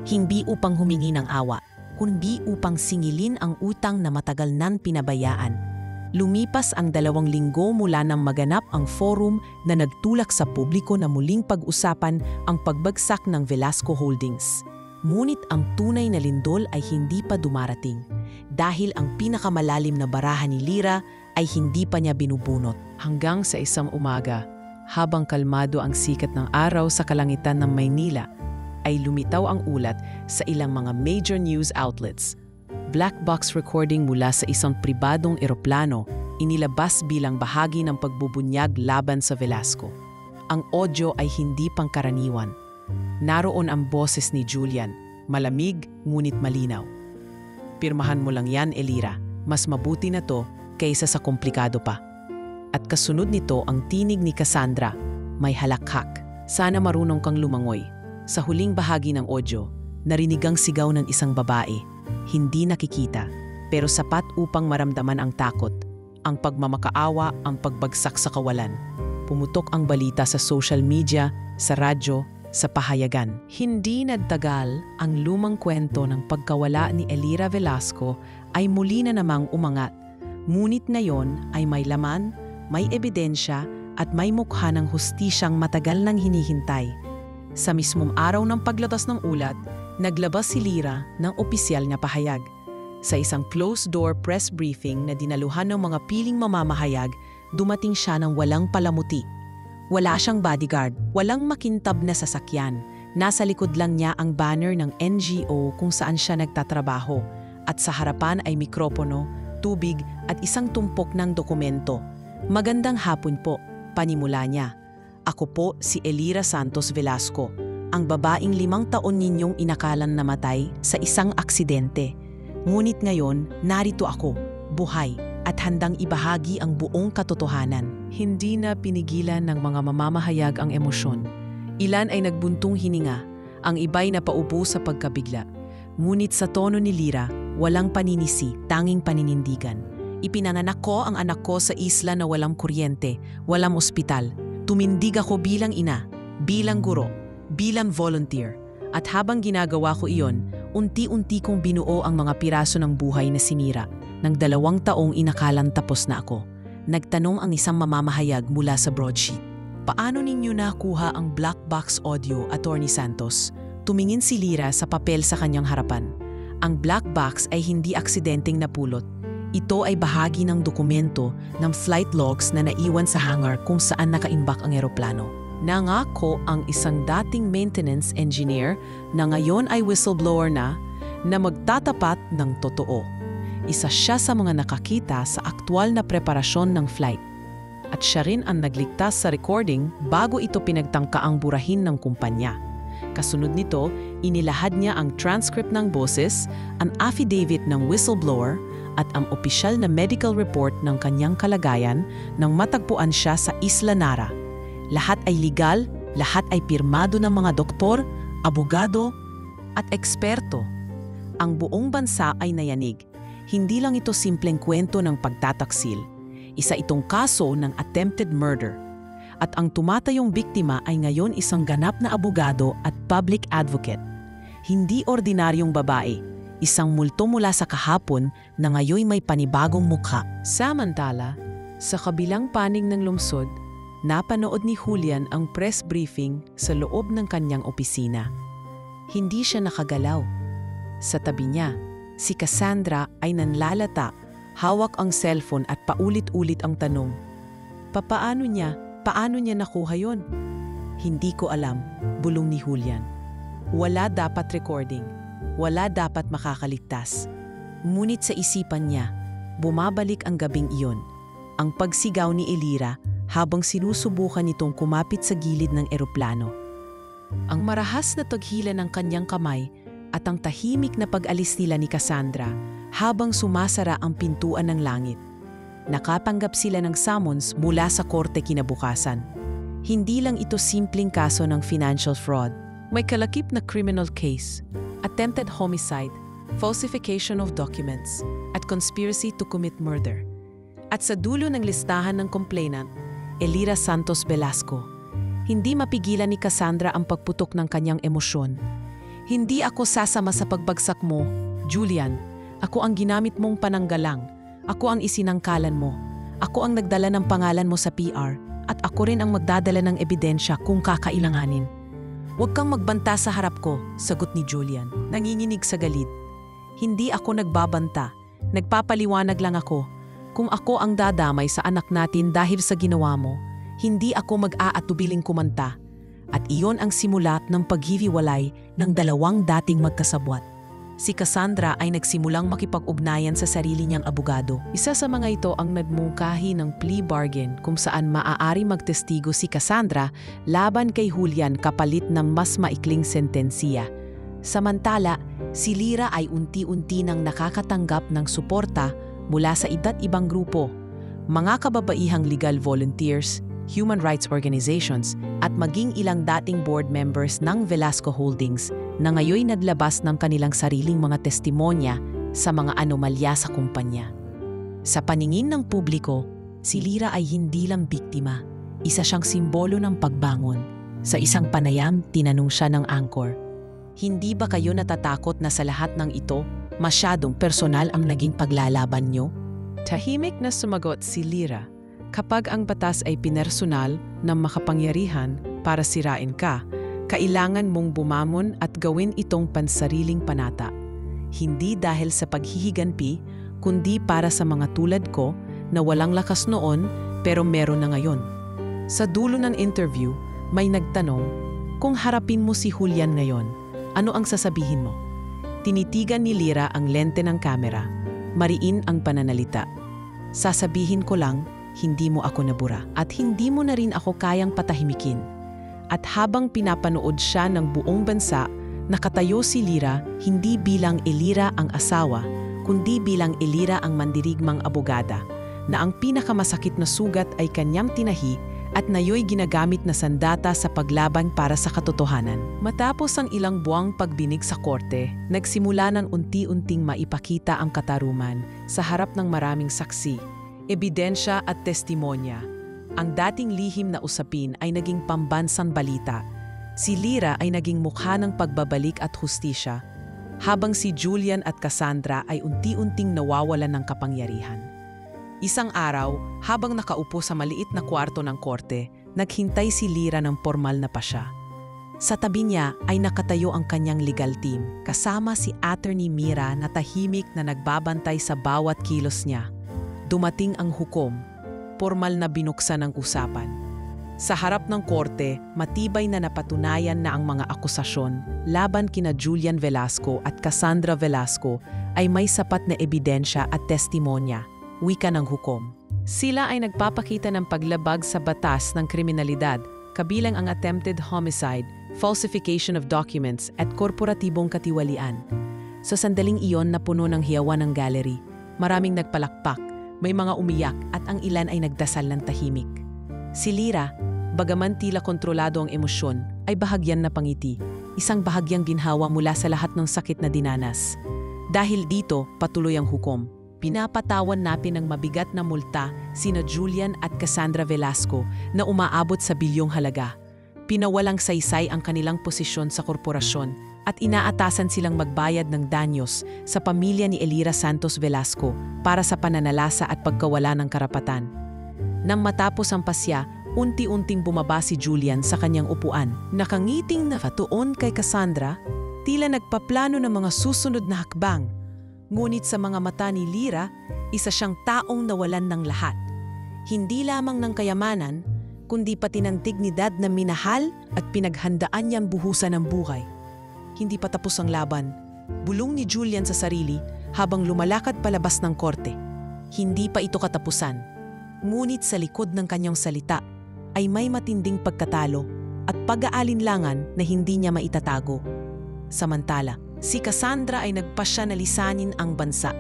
Hindi upang humingi ng awa, kundi upang singilin ang utang na matagal nang pinabayaan. Lumipas ang 2 linggo mula nang maganap ang forum na nagtulak sa publiko na muling pag-usapan ang pagbagsak ng Velasco Holdings. Ngunit ang tunay na lindol ay hindi pa dumarating dahil ang pinakamalalim na baraha ni Lira ay hindi pa niya binubunot. Hanggang sa isang umaga, habang kalmado ang sikat ng araw sa kalangitan ng Maynila, ay lumitaw ang ulat sa ilang mga major news outlets. Black box recording mula sa isang pribadong eroplano inilabas bilang bahagi ng pagbubunyag laban sa Velasco. Ang audio ay hindi pangkaraniwan. Naroon ang boses ni Julian, malamig ngunit malinaw. Pirmahan mo lang yan, Elira. Mas mabuti na to kaysa sa komplikado pa. At kasunod nito ang tinig ni Cassandra, may halakhak. Sana marunong kang lumangoy. Sa huling bahagi ng audio, narinig ang sigaw ng isang babae. Hindi nakikita, pero sapat upang maramdaman ang takot, ang pagmamakaawa, ang pagbagsak sa kawalan. Pumutok ang balita sa social media, sa radyo, sa pahayagan. Hindi nagtagal, ang lumang kwento ng pagkawala ni Elira Velasco ay muli na namang umangat. Ngunit ngayon ay may laman, may ebidensya at may mukha ng hustisyang matagal nang hinihintay. Sa mismong araw ng paglatas ng ulat, naglabas si Lira ng opisyal na pahayag. Sa isang closed-door press briefing na dinaluhan ng mga piling mamamahayag, dumating siya ng walang palamuti. Wala siyang bodyguard, walang makintab na sasakyan. Nasa likod lang niya ang banner ng NGO kung saan siya nagtatrabaho. At sa harapan ay mikropono, tubig at isang tumpok ng dokumento. Magandang hapon po, panimula niya. Ako po si Elira Santos Velasco, ang babaeng 5 taon ninyong inakalang namatay sa isang aksidente. Ngunit ngayon, narito ako, buhay, at handang ibahagi ang buong katotohanan. Hindi na pinigilan ng mga mamamahayag ang emosyon. Ilan ay nagbuntong hininga, ang iba'y napaupo sa pagkabigla. Ngunit sa tono ni Lira, walang paninisi, tanging paninindigan. Ipinanganak ko ang anak ko sa isla na walang kuryente, walang ospital. Tumindig ako bilang ina, bilang guro, bilang volunteer. At habang ginagawa ko iyon, unti-unti kong binuo ang mga piraso ng buhay na sinira. Ng 2 taong inakalang tapos na ako. nagtanong ang isang mamamahayag mula sa broadsheet. Paano ninyo nakuha ang black box audio, Attorney Santos? Tumingin si Lira sa papel sa kanyang harapan. Ang black box ay hindi aksidenteng napulot. Ito ay bahagi ng dokumento ng flight logs na naiwan sa hangar kung saan nakaimbak ang eroplano. Nangako ang isang dating maintenance engineer na ngayon ay whistleblower na magtatapat ng totoo. Isa siya sa mga nakakita sa aktwal na preparasyon ng flight. At siya rin ang nagligtas sa recording bago ito pinagtangkaang burahin ng kumpanya. Kasunod nito, inilahad niya ang transcript ng boses, ang affidavit ng whistleblower, at ang opisyal na medical report ng kanyang kalagayan nang matagpuan siya sa Isla Nara. Lahat ay legal, lahat ay pirmado ng mga doktor, abogado, at eksperto. Ang buong bansa ay nayanig. Hindi lang ito simpleng kwento ng pagtataksil. Isa itong kaso ng attempted murder. At ang tumatayong biktima ay ngayon isang ganap na abogado at public advocate. Hindi ordinaryong babae, isang multo mula sa kahapon na ngayon may panibagong mukha. Samantala, sa kabilang panig ng lungsod, napanood ni Julian ang press briefing sa loob ng kanyang opisina. Hindi siya nakagalaw. Sa tabi niya, si Cassandra ay nanlalata, hawak ang cellphone at paulit-ulit ang tanong. Paano niya nakuha yon? Hindi ko alam, bulong ni Julian. Wala dapat recording. Wala dapat makakaligtas. Ngunit sa isipan niya, bumabalik ang gabing iyon. Ang pagsigaw ni Elira habang sinusubukan nitong kumapit sa gilid ng eroplano. Ang marahas na taghila ng kanyang kamay at ang tahimik na pag-alis nila ni Cassandra habang sumasara ang pintuan ng langit. Nakatanggap sila ng summons mula sa korte kinabukasan. Hindi lang ito simpleng kaso ng financial fraud. May kalakip na criminal case, attempted homicide, falsification of documents, at conspiracy to commit murder. At sa dulo ng listahan ng complainant, Elira Santos Velasco. Hindi mapigilan ni Cassandra ang pagputok ng kanyang emosyon. Hindi ako sasama sa pagbagsak mo, Julian. Ako ang ginamit mong pananggalang. Ako ang isinangkalan mo. Ako ang nagdala ng pangalan mo sa PR. At ako rin ang magdadala ng ebidensya kung kakailanganin. Huwag kang magbanta sa harap ko, sagot ni Julian, nanginginig sa galit. Hindi ako nagbabanta. Nagpapaliwanag lang ako. Kung ako ang dadamay sa anak natin dahil sa ginawa mo, hindi ako mag-aatubiling kumanta. At iyon ang simula ng paghihiwalay ng dalawang dating magkasabwat. Si Cassandra ay nagsimulang makipag-ugnayan sa sarili niyang abogado. Isa sa mga ito ang nagmungkahi ng plea bargain kung saan maaari magtestigo si Cassandra laban kay Julian kapalit ng mas maikling sentensiya. Samantala, si Lira ay unti-unti nang nakakatanggap ng suporta mula sa iba't ibang grupo, mga kababaihang legal volunteers, human rights organizations at maging ilang dating board members ng Velasco Holdings na ngayon naglabas ng kanilang sariling mga testimonya sa mga anomalya sa kumpanya. Sa paningin ng publiko, si Lira ay hindi lang biktima, isa siyang simbolo ng pagbangon. Sa isang panayam, tinanong siya ng anchor, "Hindi ba kayo natatakot na sa lahat ng ito, masyadong personal ang naging paglalaban niyo?" Tahimik na sumagot si Lira, "Kapag ang batas ay pinersonal ng makapangyarihan para sirain ka, kailangan mong bumamon at gawin itong pansariling panata. Hindi dahil sa paghihiganpi, kundi para sa mga tulad ko na walang lakas noon pero meron na ngayon." Sa dulo ng interview, may nagtanong, "Kung harapin mo si Julian ngayon, ano ang sasabihin mo?" Tinitigan ni Lira ang lente ng kamera, mariin ang pananalita. "Sasabihin ko lang, hindi mo ako nabura at hindi mo na rin ako kayang patahimikin." At habang pinapanood siya ng buong bansa, nakatayo si Lira hindi bilang Elira ang asawa, kundi bilang Elira ang mandirigmang abogada, na ang pinakamasakit na sugat ay kanyang tinahi at nayo'y ginagamit na sandata sa paglaban para sa katotohanan. Matapos ang ilang buwang pagdinig sa korte, nagsimula ng unti-unting maipakita ang katarungan sa harap ng maraming saksi, ebidensya at testimonya. Ang dating lihim na usapin ay naging pambansang balita. Si Lira ay naging mukha ng pagbabalik at hustisya, habang si Julian at Cassandra ay unti-unting nawawalan ng kapangyarihan. Isang araw, habang nakaupo sa maliit na kwarto ng korte, naghintay si Lira ng formal na pasya. Sa tabi niya ay nakatayo ang kanyang legal team, kasama si Attorney Mira na tahimik na nagbabantay sa bawat kilos niya. Dumating ang hukom, formal na binuksan ang usapan. Sa harap ng korte, matibay na napatunayan na ang mga akusasyon laban kina Julian Velasco at Cassandra Velasco ay may sapat na ebidensya at testimonya, wika ng hukom. Sila ay nagpapakita ng paglabag sa batas ng kriminalidad, kabilang ang attempted homicide, falsification of documents at korporatibong katiwalian. Sa sandaling iyon na puno ng hiyawan ng gallery, maraming nagpalakpak, may mga umiyak at ang ilan ay nagdasal ng tahimik. Si Lira, bagaman tila kontrolado ang emosyon, ay bahagyan na pangiti, isang bahagyang ginhawa mula sa lahat ng sakit na dinanas. Dahil dito, patuloy ang hukom. Pinapatawan natin ng mabigat na multa sina Julian at Cassandra Velasco na umaabot sa bilyong halaga. Pinawalang saysay ang kanilang posisyon sa korporasyon at inaatasan silang magbayad ng danyos sa pamilya ni Elira Santos Velasco para sa pananalasa at pagkawala ng karapatan. Nang matapos ang pasya, unti-unting bumaba si Julian sa kanyang upuan. Nakangiting nakatuon kay Cassandra, tila nagpaplano ng mga susunod na hakbang. Ngunit sa mga mata ni Lira, isa siyang taong nawalan ng lahat. Hindi lamang ng kayamanan, kundi pati ng dignidad na minahal at pinaghandaan niyang buhusan ng buhay. Hindi pa tapos ang laban. Bulong ni Julian sa sarili habang lumalakad palabas ng korte. Hindi pa ito katapusan. Ngunit sa likod ng kanyang salita ay may matinding pagkatalo at pag-aalinlangan na hindi niya maitatago. Samantala, si Cassandra ay nagpasya na lisanin ang bansa.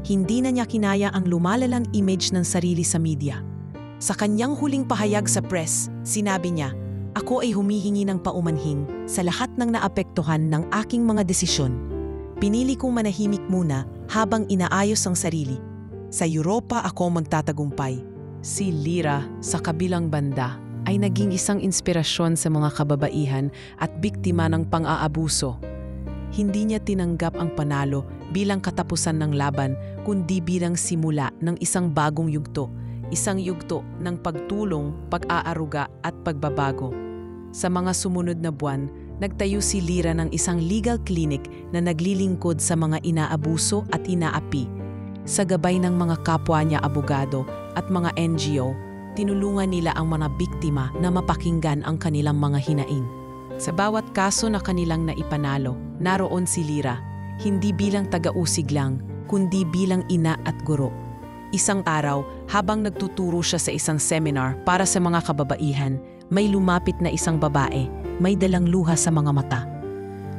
Hindi na niya kinaya ang lumalalang image ng sarili sa media. Sa kanyang huling pahayag sa press, sinabi niya, "Ako ay humihingi ng paumanhin sa lahat ng naapektuhan ng aking mga desisyon. Pinili kong manahimik muna habang inaayos ang sarili. Sa Europa ako magtatagumpay." Si Lira, sa kabilang banda, ay naging isang inspirasyon sa mga kababaihan at biktima ng pang-aabuso. Hindi niya tinanggap ang panalo bilang katapusan ng laban, kundi bilang simula ng isang bagong yugto. Isang yugto ng pagtulong, pag-aaruga at pagbabago. Sa mga sumunod na buwan, nagtayo si Lira ng isang legal clinic na naglilingkod sa mga inaabuso at inaapi. Sa gabay ng mga kapwa niya abogado at mga NGO, tinulungan nila ang mga biktima na mapakinggan ang kanilang mga hinaing. Sa bawat kaso na kanilang naipanalo, naroon si Lira, hindi bilang taga-usig lang, kundi bilang ina at guro. Isang araw, habang nagtuturo siya sa isang seminar para sa mga kababaihan, may lumapit na isang babae, may dalang luha sa mga mata.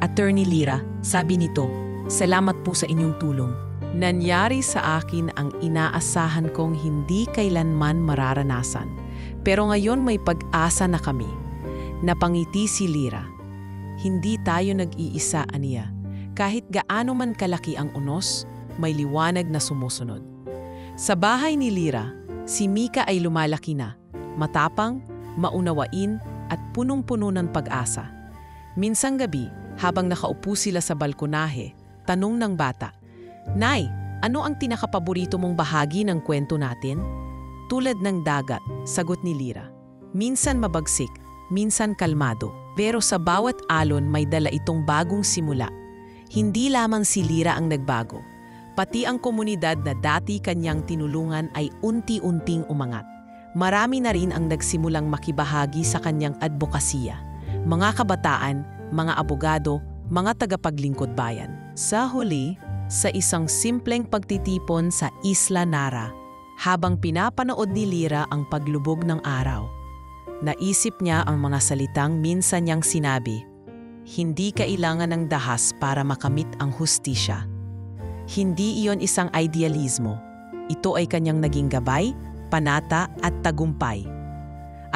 "Attorney Lira," sabi nito, "salamat po sa inyong tulong. Nangyari sa akin ang inaasahan kong hindi kailanman mararanasan. Pero ngayon may pag-asa na kami." Napangiti si Lira. "Hindi tayo nag-iisa, aniya. Kahit gaano man kalaki ang unos, may liwanag na sumusunod." Sa bahay ni Lira, si Mika ay lumalaki na, matapang, maunawain at punong-puno ng pag-asa. Minsang gabi, habang nakaupo sila sa balkonahe, tanong ng bata, "Nay, ano ang tinakapaborito mong bahagi ng kwento natin?" "Tulad ng dagat," sagot ni Lira. "Minsan mabagsik, minsan kalmado. Pero sa bawat alon may dala itong bagong simula." Hindi lamang si Lira ang nagbago. Pati ang komunidad na dati kanyang tinulungan ay unti-unting umangat. Marami na rin ang nagsimulang makibahagi sa kanyang advokasya. Mga kabataan, mga abogado, mga tagapaglingkod bayan. Sa huli, sa isang simpleng pagtitipon sa Isla Nara, habang pinapanood ni Lira ang paglubog ng araw, naisip niya ang mga salitang minsan niyang sinabi, "Hindi kailangan ng dahas para makamit ang hustisya." Hindi iyon isang idealismo. Ito ay kanyang naging gabay, panata at tagumpay.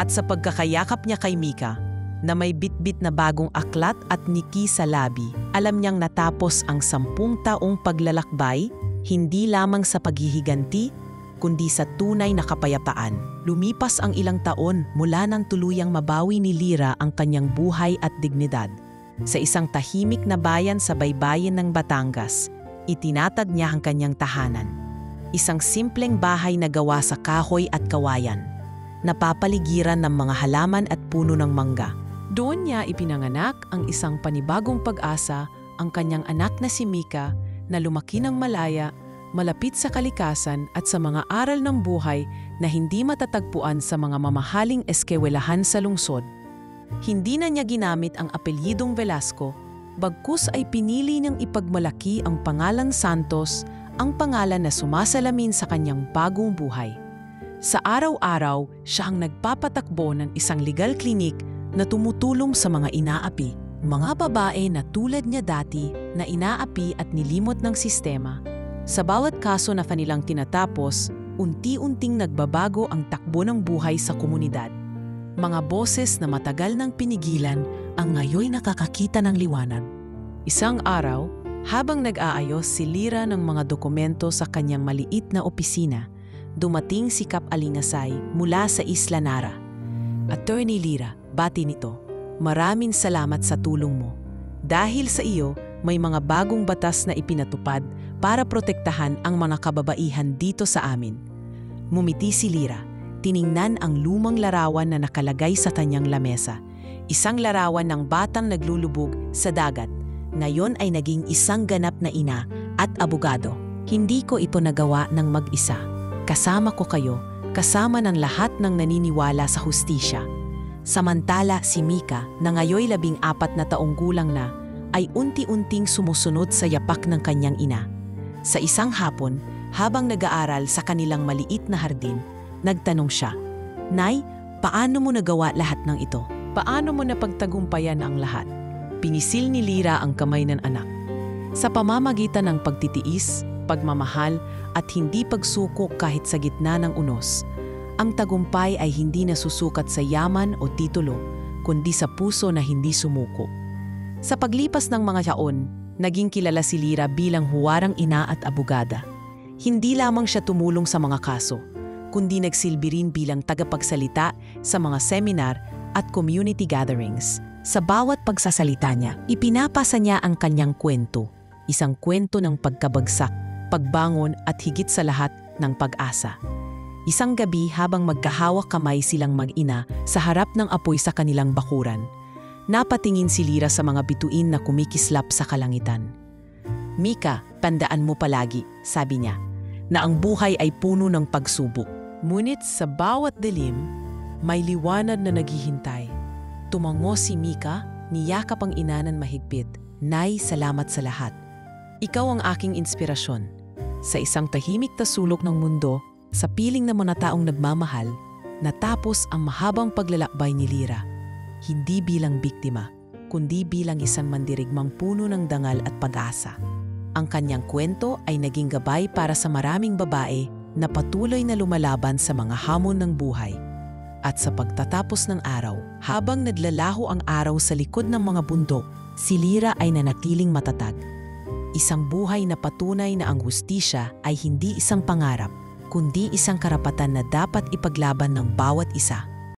At sa pagkakayakap niya kay Mika, na may bitbit na bagong aklat at niki sa labi, alam niyang natapos ang 10 taong paglalakbay, hindi lamang sa paghihiganti, kundi sa tunay na kapayapaan. Lumipas ang ilang taon mula nang tuluyang mabawi ni Lira ang kanyang buhay at dignidad. Sa isang tahimik na bayan sa baybayin ng Batangas, itinatag niya ang kanyang tahanan. isang simpleng bahay na gawa sa kahoy at kawayan, napapaligiran ng mga halaman at puno ng mangga. Doon niya ipinanganak ang isang panibagong pag-asa, ang kanyang anak na si Mika, na lumaki ng malaya, malapit sa kalikasan at sa mga aral ng buhay na hindi matatagpuan sa mga mamahaling eskwelahan sa lungsod. Hindi na niya ginamit ang apelyidong Velasco, bagkus ay pinili niyang ipagmalaki ang pangalan Santos, ang pangalan na sumasalamin sa kanyang bagong buhay. Sa araw-araw, siya ang nagpapatakbo ng isang legal clinic na tumutulong sa mga inaapi, mga babae na tulad niya dati na inaapi at nilimot ng sistema. Sa bawat kaso na kanilang tinatapos, unti-unting nagbabago ang takbo ng buhay sa komunidad. Mga boses na matagal nang pinigilan ang ngayon nakakakita ng liwanag. Isang araw, habang nag-aayos si Lira ng mga dokumento sa kanyang maliit na opisina, dumating si Kap Alingasay mula sa Isla Nara. Attorney Lira, bati nito, maraming salamat sa tulong mo. Dahil sa iyo, may mga bagong batas na ipinatupad para protektahan ang mga kababaihan dito sa amin. Ngumiti si Lira, tiningnan ang lumang larawan na nakalagay sa kanyang lamesa. Isang larawan ng batang naglulubog sa dagat. Ngayon ay naging isang ganap na ina at abogado. Hindi ko ito nagawa ng mag-isa. Kasama ko kayo, kasama ng lahat ng naniniwala sa hustisya. Samantala si Mika, na ngayon 14 na taong gulang na, ay unti-unting sumusunod sa yapak ng kanyang ina. Sa isang hapon, habang nag-aaral sa kanilang maliit na hardin, nagtanong siya, "Nay, paano mo nagawa lahat ng ito? Paano mo napagtagumpayan ang lahat?" Pinisil ni Lira ang kamay ng anak. Sa pamamagitan ng pagtitiis, pagmamahal at hindi pagsuko kahit sa gitna ng unos, ang tagumpay ay hindi nasusukat sa yaman o titulo, kundi sa puso na hindi sumuko. Sa paglipas ng mga taon, naging kilala si Lira bilang huwarang ina at abogada. Hindi lamang siya tumulong sa mga kaso, kundi nagsilbi rin bilang tagapagsalita sa mga seminar at community gatherings. Sa bawat pagsasalita niya, ipinapasa niya ang kanyang kwento, isang kwento ng pagkabagsak, pagbangon at higit sa lahat ng pag-asa. Isang gabi habang magkahawak kamay silang mag-ina sa harap ng apoy sa kanilang bakuran, napatingin si Lira sa mga bituin na kumikislap sa kalangitan. "Mika, tandaan mo palagi," sabi niya, "na ang buhay ay puno ng pagsubok. Ngunit sa bawat dilim, may liwanag na naghihintay." Tumango si Mika, niyakap ang ina ng mahigpit. "Nay, salamat sa lahat. Ikaw ang aking inspirasyon." Sa isang tahimik na sulok ng mundo, sa piling ng mga taong nagmamahal, natapos ang mahabang paglalakbay ni Lira. Hindi bilang biktima, kundi bilang isang mandirigmang puno ng dangal at pag-asa. Ang kanyang kwento ay naging gabay para sa maraming babae na patuloy na lumalaban sa mga hamon ng buhay. At sa pagtatapos ng araw, habang naglalaho ang araw sa likod ng mga bundok, si Lira ay nanatiling matatag. Isang buhay na patunay na ang hustisya ay hindi isang pangarap, kundi isang karapatan na dapat ipaglaban ng bawat isa.